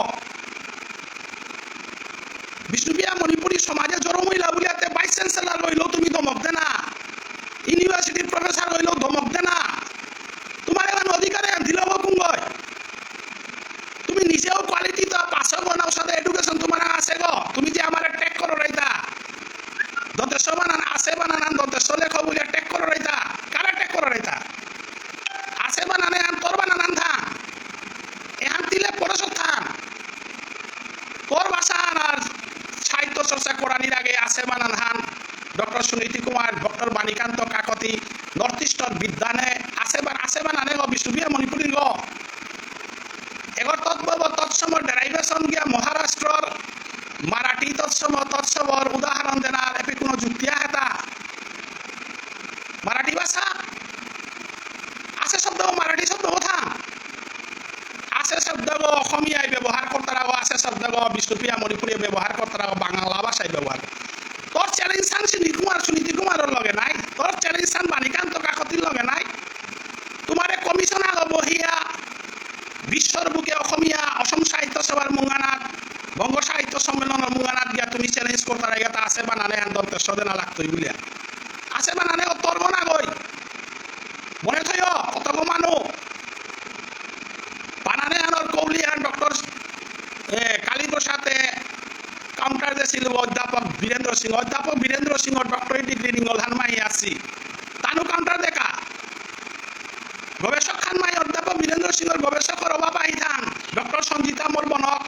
বিষ্ণুপ্রিয়া মণিপুরী সমাজে জড়মহিলা বলিয়াতে ভাইস চ্যান্সেলর হইলেও তুমি ধমক দে না ইউনিভার্সিটির প্রফেসর হইলেও ধমক দে না তোমার এমন অধিকারে দিল কুঙ্গয় তুমি নিজেও কোয়ালিটি তো পাশে বানাও সাথে এডুকেশন তোমার আছে গো তুমি যে আমার টেক করো রাইতা দন্তেশ্বর বানান আছে বানান দন্তেশ্বর লেখো বলিয়া টেক করো রাইতা কারা টেক করো রাইতা আছে বানানে আন তোর বানান থান এহান তিলে পরশত থান তোর ভাষা আর সাহিত্য চর্চা করানির আগে আছে বানান হান doctor Suniti Kumar doctor Banikanta Kakati north store বিদ্যানে আছে বানানে গো বিষ্ণুপ্রিয়া মণিপুরীর গো এগর তৎসম ডেরাইভেশন গিয়া মহারাষ্ট্রর মারাঠি তৎসবর উদাহরণ দেনার এপি কোনো যুক্তিয়া হেতা মারাঠি ভাষা আছে শব্দ মারাঠি শব্দ কথা আছে শব্দ অসমীয়ায় ব্যবহার করতারাও আছে শব্দ বিষ্ণুপ্রিয়া মণিপুরী ব্যবহার করতারাও বাংলা ভাষায় ব্যবহার তোর চ্যালেঞ্জ সান সুনীতি কুমারের লগে নাই তোর চ্যালেঞ্জ সান বাণীকান্ত কাকতির লগে নাই তোমারে কমিশন আগ বহিয়া বিশ্বর বুকে অসম সাহিত্য সভার মুঙ্গানাথ বঙ্গ সাহিত্য সম্মেলনের মুঙ্গানাথ গিয়া তুমি চ্যালেঞ্জ করতারা এটা আছে বানানে দন্তেশ্বর দেনা লাগতই বলিয়া আছে বানানে তোর না গই মনে থই কত মানুষ বানানে আনর কৌলি আন ডক্টর কালীপ্রসাদে কাউন্টার দিয়েছিল অধ্যাপক বীরেন্দ্র সিংহ ডক্টরেট ডিগ্রি নিঙ্গলহান মাই আসি তানু কাউন্টার দেখা গবেষক খান মাই অধ্যাপক বীরেন্দ্র সিংহর গবেষকের অভাব আহি থান ডক্টর সঞ্জিতা মোরবনক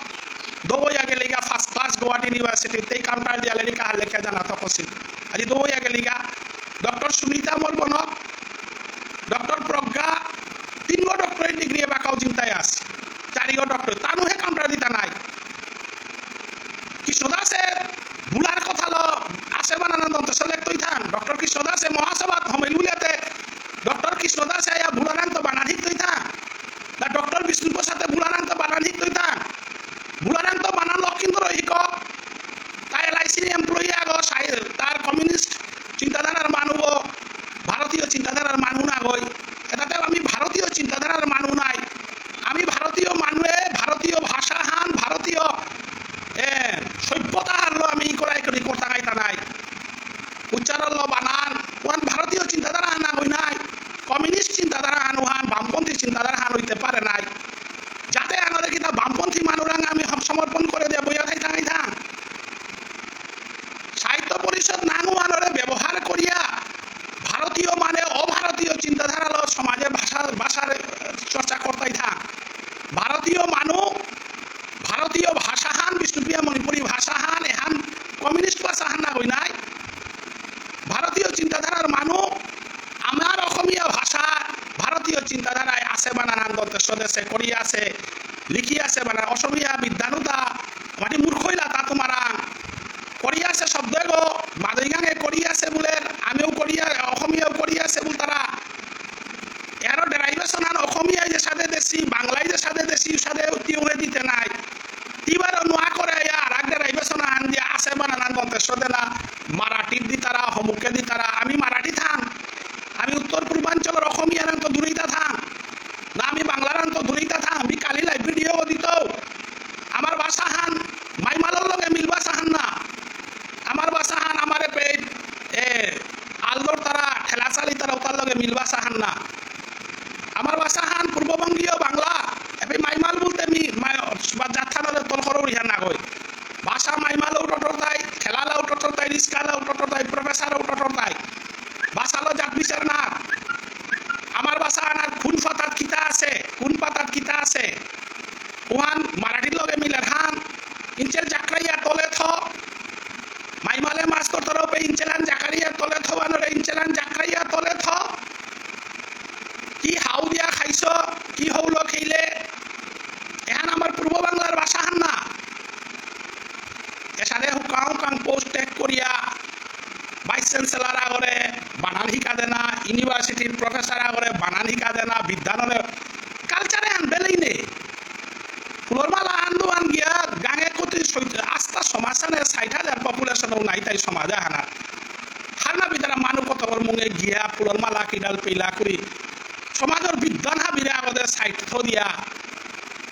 দৌয়া গেলিগা ফার্স্ট ক্লাস গুয়াহাটি ইউনিভার্সিটিতে কাউন্টার দিয়া লেখা লেখা জানা তকছিল আজি দৌয়া গেলিগা ডক্টর সুনীতা মোরবনক ডক্টর প্রজ্ঞা তিনগো ডক্টরেট ডিগ্রি এবাকাও চিন্তায় আছে চারিগো ডক্টর তানু হে কাউন্টার দিতা নাই কৃষ্ণদাসে ভুলার কথা আছে বানানন্দ দন্তস্বর লেখতই থান ডক্টর কৃষ্ণদাসে মহাসভাত হমেলুলিয়াতে ডক্টর কৃষ্ণদাস আয়া ভুলানান্ত বানান ঠিক তৈতা না ডক্টর বিষ্ণুপুর সাথে ভুলানান্ত বানান ঠিক তৈতা ভুলানান্ত বানান লক্ষিন্দর হিক তাই এলআইসির এমপ্লয়ি আগ তার কমিউনিস্ট চিন্তাধারার মানুষ ভারতীয় চিন্তাধারার মানুষ না গই এটাতে আমি ভারতীয় চিন্তাধারার মানুষ নাই আমি ভারতীয় মানুষে ভারতীয় ভাষা হান ভারতীয় সভ্যতা হারলো আমি করাই করি কথা গাইতা নাই উচ্চারণ বানান ওয়ান ভারতীয় চিন্তাধারা হানা হই নাই কমিউনিস্ট চিন্তাধারা হানু হান বামপন্থী চিন্তাধারা হান হইতে পারে নাই যাতে আনারে কিনা বামপন্থী মানুষরা আমি সমর্পণ করে দেব বইয়া থাই থাই থাং সাহিত্য পরিষদ নানু আনরে ব্যবহার করিয়া ভারতীয় মানে অভারতীয় চিন্তাধারা সমাজে ভাষার চর্চা করতেই থাক ভারতীয় মানুষ ভারতীয় ভাষা হান বিষ্ণুপ্রিয়া মণিপুরী ভাষা হান এহান কমিউনিস্ট ভাষা হান না হই নাই ভারতীয় চিন্তাধারার মানুষ আমার অসমীয়া ভাষা ভারতীয় চিন্তাধারায় আছে বানান দেশ দেশে করি আছে লিখি আছে বানান অসমীয়া বিদ্যানুতা মাটি মূর্খইলা তা তোমার করি আছে শব্দ গো মাদৈগাঙে করি আছে বলে আমিও করি অসমীয়াও করি আছে বল তারা এরও ডেরাইভেশন আন অসমীয়ায় যে সাথে দেশি বাংলায় যে সাথে দেশি সাথে তিউরে দিতে নাই তিবার নোয়া করে আর আগ ডেরাইভেশন আন দিয়ে আছে বানান দেশ না মারাঠির দি তারা হমুকে দি তারা আমি মারাঠি থান আমি উত্তর পূর্বাঞ্চলের অসমীয়ার তো দূরেইতা থাম না আমি বাংলার তো দূরেইতা থাম আমি কালি লাইভ ভিডিও দিত আমার ভাষা হান মাইমালের লগে মিল ভাষা হান না আমার ভাষা হান আমার আলদর তারা ঠেলা চালি তারা ওটার লগে মিল ভাষা হান না আমার ভাষা হান পূর্ববঙ্গীয় বাংলা এবার মাইমাল বলতে আমি যাত্রা তলখর উড়িয়া না গই ভাষা মাইমালেও টটর তাই ঠেলালাও টটর তাই রিস্কালাও টটর তাই প্রফেসরও টটর তাই ভাষালো জাত বিচার না আমার ভাষা আনার খুন পাতাত কিতা আছে কোন পাতাত কিতা আছে ওহান মারাঠির লগে মিলের হান ইঞ্চেল জাকরাইয়া তলে থ মাইমালে মাছ করতর পে ইঞ্চেলান জাকারিয়া তলে থ বানরে ইঞ্চেলান জাকরাইয়া তলে থ কি হাউ দিয়া খাইছ কি হৌল খেইলে এহান আমার পূর্ব বাংলার ভাষা হান না এসারে হুকাং হুকাং পোস্ট টেক করিয়া ভাইস চ্যান্সেলর আগরে বানান শিকা দেনা ইউনিভার্সিটির প্রফেসর আগরে বানান শিকা দেনা বিদ্যালয়ে কালচারে আনবেলেই নে ফুলর মালা আনলো আন গিয়া গাঙে কতি আস্থা সমাজখানে 60,000 পপুলেশন নাই তাই সমাজে হানা হারনা বিদারা মানুষ কতর মুঙে গিয়া ফুলর মালা কিডাল পেলা করি সমাজের বিদ্যান হাবিরে আগদের সাহিত্য দিয়া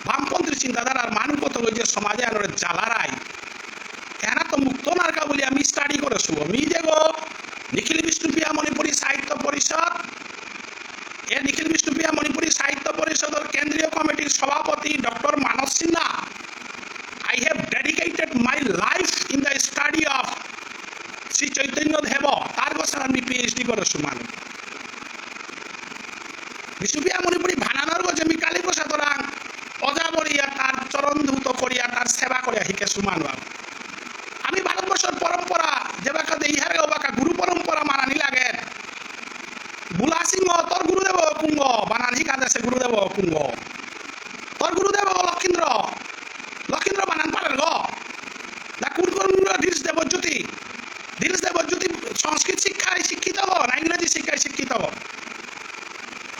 বামপন্থী চিন্তাধারার মানুষ কত যে সমাজে আনরে জ্বালারাই এনা তো মুক্ত নারকা বলে আমি স্টাডি করেছি আমি যে গো নিখিল বিষ্ণুপ্রিয়া মণিপুরী সাহিত্য পরিষদ নিখিল বিষ্ণুপ্রিয়া মণিপুরী সাহিত্য পরিষদের কেন্দ্রীয় কমিটির সভাপতি doctor Manas Sinha I have dedicated my life in the study of Shri Chaitanya Dev তার গোসার আমি পিএইচডি করেছি মানুষ বিষ্ণুপ্রিয়া মণিপুরী ভানানোর গো আমি কালীপ্রসাদ রাং অজাবরিয়া তার চরণ ধূত করিয়া তার সেবা করিয়া শিকেছো মানুষ আমি ভারতবর্ষের পরম্পরা যে বাকা ইহারে বাকা গুরু পরম্পরা মানানি লাগে বুলা সিংহ তোর গুরুদেব কুঙ্গ বানান শিকা দেশে গুরুদেব কুঙ্গ তোর গুরুদেব লক্ষিন্দ্র লক্ষিন্দ্র বানান পারেন গো না কোন ধীরেশ দেবজ্যোতি সংস্কৃত শিক্ষায় শিক্ষিত হব না ইংরেজি শিক্ষায় শিক্ষিত হব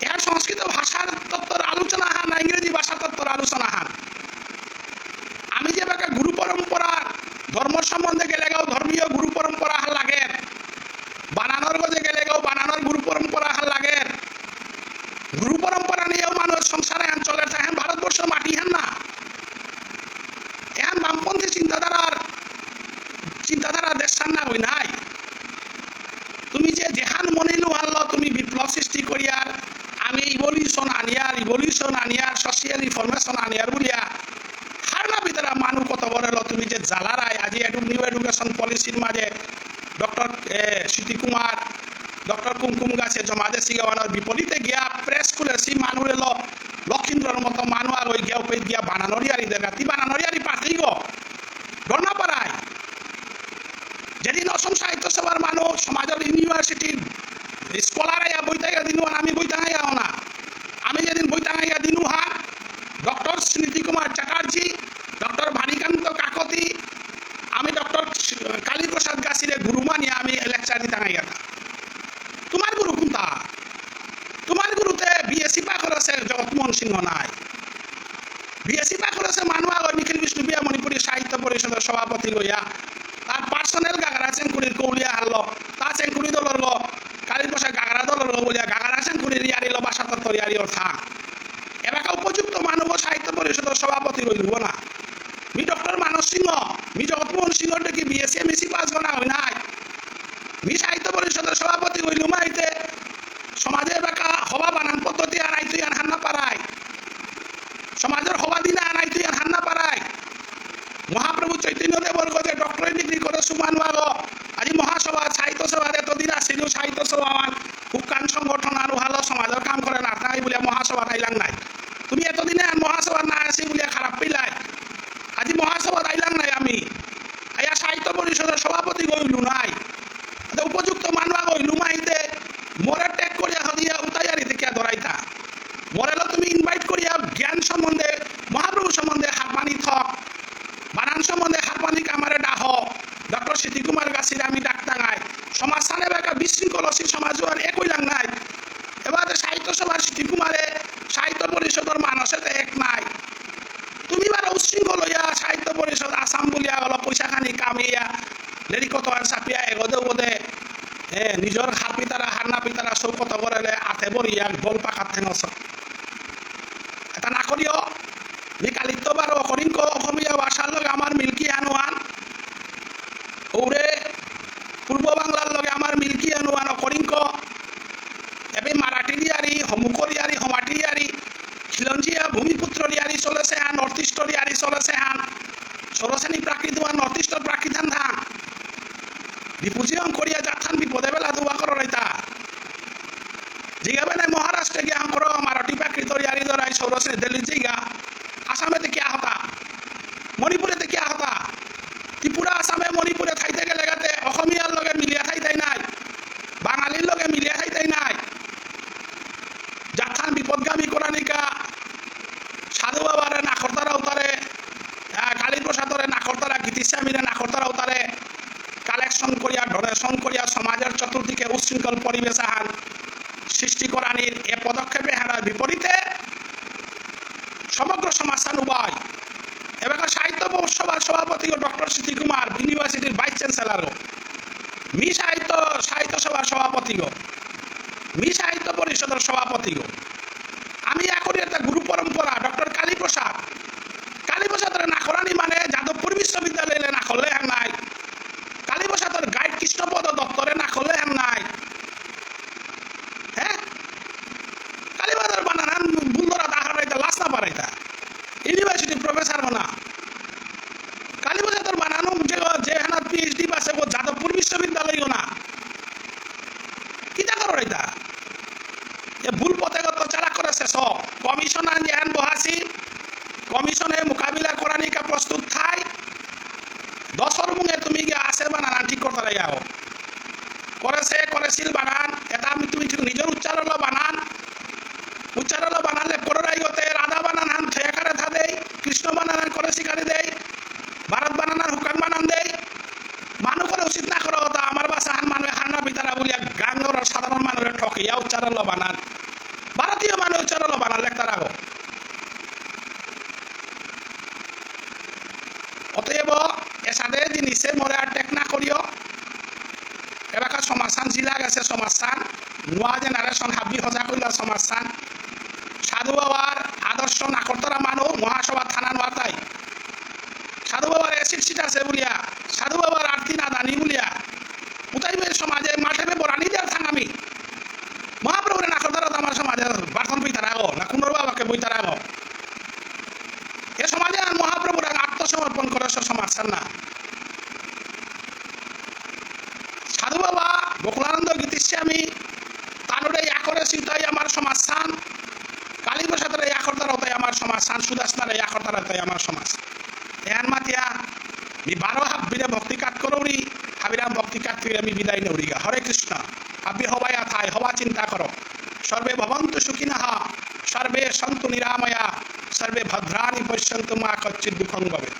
এর সংস্কৃত ভাষার তত্ত্বর আলোচনা হান না ইংরেজি ভাষা তত্ত্বর আলোচনা হান আমি যে বাকা গুরু পরম্পরা ধর্ম সম্বন্ধে গেলে গাও ধর্মীয় গুরু পরম্পরা হাল লাগে বানানোর গজে গেলে গাও বানানোর গুরু পরম্পরা হাল লাগে গুরু পরম্পরা নিয়েও মানুষ সংসারে হান চলে থাকেন ভারতবর্ষ মাটি হান না এখন বামপন্থী চিন্তাধারার দেশ না হই নাই তুমি যে যেহান মনিলু হারল তুমি বিপ্লব সৃষ্টি করিয়ার আমি ইভলিউশন আনিয়ার সোশিয়াল রিফরমেশন আনিয়ার বলিয়া হারনা ভিতরে মানুষ কত বড় তুমি যে জ্বালারায় আজি নিউ এডুকেশন পলিসির মাঝে ডক্টর সিটি কুমার ডক্টর কুমকুম গাছে জমাদেশি গাওয়ানোর বিপরীতে গিয়া প্রেস খুলেছি মানুষ এলো লক্ষিন্দ্রর মতো মানুষ আর ওই গিয়া উপরে গিয়া বানানোরিয়ারি দেখাতি বানানোরিয়ারি পাঠেই গো ধর্ণা পাড়ায় যেদিন অসম সাহিত্য সভার মানুষ সমাজের ইউনিভার্সিটির স্কলার আইয়া বই টাঙাইয়া দিনু আমি বই টাঙাইয়া না আমি যেদিন বই টাঙাইয়া দিনু হান ডক্টর স্মৃতি কুমার চ্যাটার্জি ডক্টর ভানিকান্ত কাকতি আমি ডক্টর কালীপ্রসাদ গাছিরে গুরু মানিয়া আমি লেকচার দিতে গাইয়া তোমার গুরু কোনটা তোমার বিএসসি পাক করেছে জগৎমোহন সিংহ নাই, বিএসসি পাক করেছে মানুষ আগে নিখিল বিষ্ণুপ্রিয়া মণিপুরী সাহিত্য পরিষদের সভাপতি লইয়া তার পার্সোনাল গাগারা চেঙ্কুরির কৌলিয়া হারল তার চেঙ্কুরি দলের লো কালীর বসে গাগারা দলের লো বলিয়া গাগারা চেঙ্কুরির ইয়ারিল বাসা তত্তর ইয়ারি অর্থা এবার উপযুক্ত মানুষ সাহিত্য পরিষদের সভাপতি রইল না। মি ডক্টর মানস সিংহ মি জগৎমোহন সিংহ কি বিএসসি এমএসসি পাস গনা হয় নাই, মি সাহিত্য পরিষদের সভাপতি রইল মাইতে সমাজের বাঁকা হবা বানান পদ্ধতি আনাই তুই আর হান্না পারায়, সমাজের হবা দিনা আনাই তুই আর হান্না পারায়। মহাপ্রভু চৈতন্য দেবর গজে ডক্টরেট ডিগ্রি করে সুমান বাগ আজি মহাসভা সাহিত্য সভার এতদিন আসিল সাহিত্য সভা হুকান সংগঠন আর ভালো সমাজের কাম করে না তাই বলে মহাসভা আইলাম নাই, তুমি এতদিনে মহাসভা না আসি বলে খারাপ পেলাই, আজি মহাসভা আইলাম নাই আমি আয়া সাহিত্য পরিষদের সভাপতি গইলু নাই, উপযুক্ত মানুষ গইলু মাইতে মোরে টেক করিয়া হদিয়া উতাইয়ারি থেকে ধরাইতা মোরেলো তুমি ইনভাইট করিয়া জ্ঞান সম্বন্ধে মহাপ্রভু সম্বন্ধে হারপানি থক বানান সম্বন্ধে হারপানি কামারে ডাহ ডক্টর সিদ্ধি কুমার গাছিরে আমি ডাক্তাঙাই সমাজ সানে বেকা বিশৃঙ্খলসী সমাজ একই লাং নাই এবার সাহিত্য সভার সিদ্ধি কুমারে সাহিত্য পরিষদের মানুষের এক নাই, তুমি বার উশৃঙ্খল হইয়া সাহিত্য পরিষদ আসাম বলিয়া অলপ পয়সা খানি কামিয়া লেরি কত চাপিয়া এগদে বোধে নিজের হার পিতারা হারনা পিতারা সব কত করে আথে বরিয়া বল পাকাত থেনস এটা না করিও নি কালিত্য বারো অকরিঙ্ক অসমীয়া ভাষার লগে আমার মিল্কি আনোয়ান ওরে পূর্ব বাংলার লগে আমার মিল্কি আনোয়ান অকরিঙ্ক এবে মারাঠি ইয়ারি হমুকর ইয়ারি হমাটি ইয়ারি খিলঞ্জিয়া ভূমিপুত্র ইয়ারি চলেছে হান নর্থ ইস্টর ইয়ারি চলেছে হান সরসানি প্রাকৃত নর্থ ইস্টর প্রাকৃতান ধান বিপুজিয়ম করিয়া যাথান বিপদে বেলা দুবা করো রাইতা জিগাবে নাই মহারাষ্ট্রে গিয়া করো মারাঠি প্রাকৃত ইয়ারি ধরাই সরসে দিল্লি জিগা আসামেতে क्या होता মণিপুরেতে क्या होता ত্রিপুরা আসামে মণিপুরে থাইতে গেলে গাতে অসমীয়ার লগে মিলিয়া থাইতাই নাই বাঙালির লগে মিলিয়া থাইতাই নাই যাথান বিপদগামী কোরআনিকা সাধু বাবারে নাখরতারা উতারে কালী প্রসাদরে নাখরতারা গীতিস্বামীরে নাখরতারা উতারে কালেকশন করিয়া ডোনেশন করিয়া সমাজের চতুর্দিকে উশৃঙ্খল পরিবেশ আহান সৃষ্টি করানির এ পদক্ষেপে হারার বিপরীতে সমগ্র সমাজসান উপায় এবার সাহিত্য সভার সভাপতি ডক্টর সিদ্ধি কুমার ইউনিভার্সিটির ভাইস চ্যান্সেলর মি সাহিত্য সভার সভাপতি মি সাহিত্য পরিষদের সভাপতি আমি এখন একটা গুরু পরম্পরা ডক্টর কালীপ্রসাদের নাখরানি মানে যাদবপুর বিশ্ববিদ্যালয়ে না করলে হ্যাঁ নাই, কালীপ্রসাদের গাইড কৃষ্ণপদ দপ্তরে না করলে হ্যাঁ নাই, হ্যাঁ কালীবাজার বানান বুন্দরা দাহারাইতা লাশ না পারাইতা ইউনিভার্সিটি প্রফেসর হনা কালীবাজার বানানো যে হানার পিএইচডি পাশে ও যাদবপুর বিশ্ববিদ্যালয় না কিতা করো রাইতা এ ভুল পথে গত চারা করে শেষ কমিশনার যেহান বহাসি কমিশনে মোকাবিলা করানিকা প্রস্তুত থাই 10 মুঙে তুমি গিয়ে আসে বানান ঠিক করতে লাগাও করেছিল বানান এটা আমি তুমি নিজের উচ্চারণ বানালে কররাই গতে রাধা বানান ঠেকারে থা দেই কৃষ্ণ বানান করে শিকারি দেই ভারত বানান হুকান বানান দেই মানুষ করে উচিত না করা কথা আমার বাসা হান মানুষ হান্না পিতারা বলিয়া গাঙ্গর সাধারণ মানুষের ঠকিয়া উচ্চারণ বানান ভারতীয় মানুষ উচ্চারণ বানান লেখতার আগো অতএব এসাদে জিনিসে মরে আর টেক না করিও এবার সমাজসান জিলা গেছে সমাজসান নোয়া জেনারেশন হাবি সজা করল সমাজসান সাধু বাবার আদর্শ নাকরতরা মানুষ মহাসভা থানা নোয়া তাই সাধু বাবার অ্যাসিড সিট আছে বলিয়া সাধু বাবার আর্থি না দানি বলিয়া উতাইবে সমাজে মাঠে বরানি দেওয়ার থানামি মহাপ্রভুরে নাকরতরা আমার সমাজে বার্থন বইতার আগো না কুনোর বাবাকে বইতার আগো এ সমাজে মহাপ্রভুর আত্মসমর্পণ করে সমাজসান না সাধু বাবা বকুলানন্দ গীতিস্বামী তানুরে করে সিতাই আমার সমাজসান কালীপ্রসাদের ইয়াকর্তার হতাই আমার সমাজসান সুদাসনার ইয়াকর্তার হতাই আমার সমাজ এহান মাতিয়া মি 12 হাবিরে ভক্তি কাট করৌরি হাবিরাম ভক্তি কাট ফিরে আমি বিদায় নৌরিগা হরে কৃষ্ণ আবি হবাই আথাই হবা চিন্তা করো সর্বে ভবন্তু সুখিনঃ সর্বে সন্তু নিরাময়া সর্বে ভদ্রাণি পশ্যন্তু মা কচ্চিৎ দুঃখং ভবেৎ।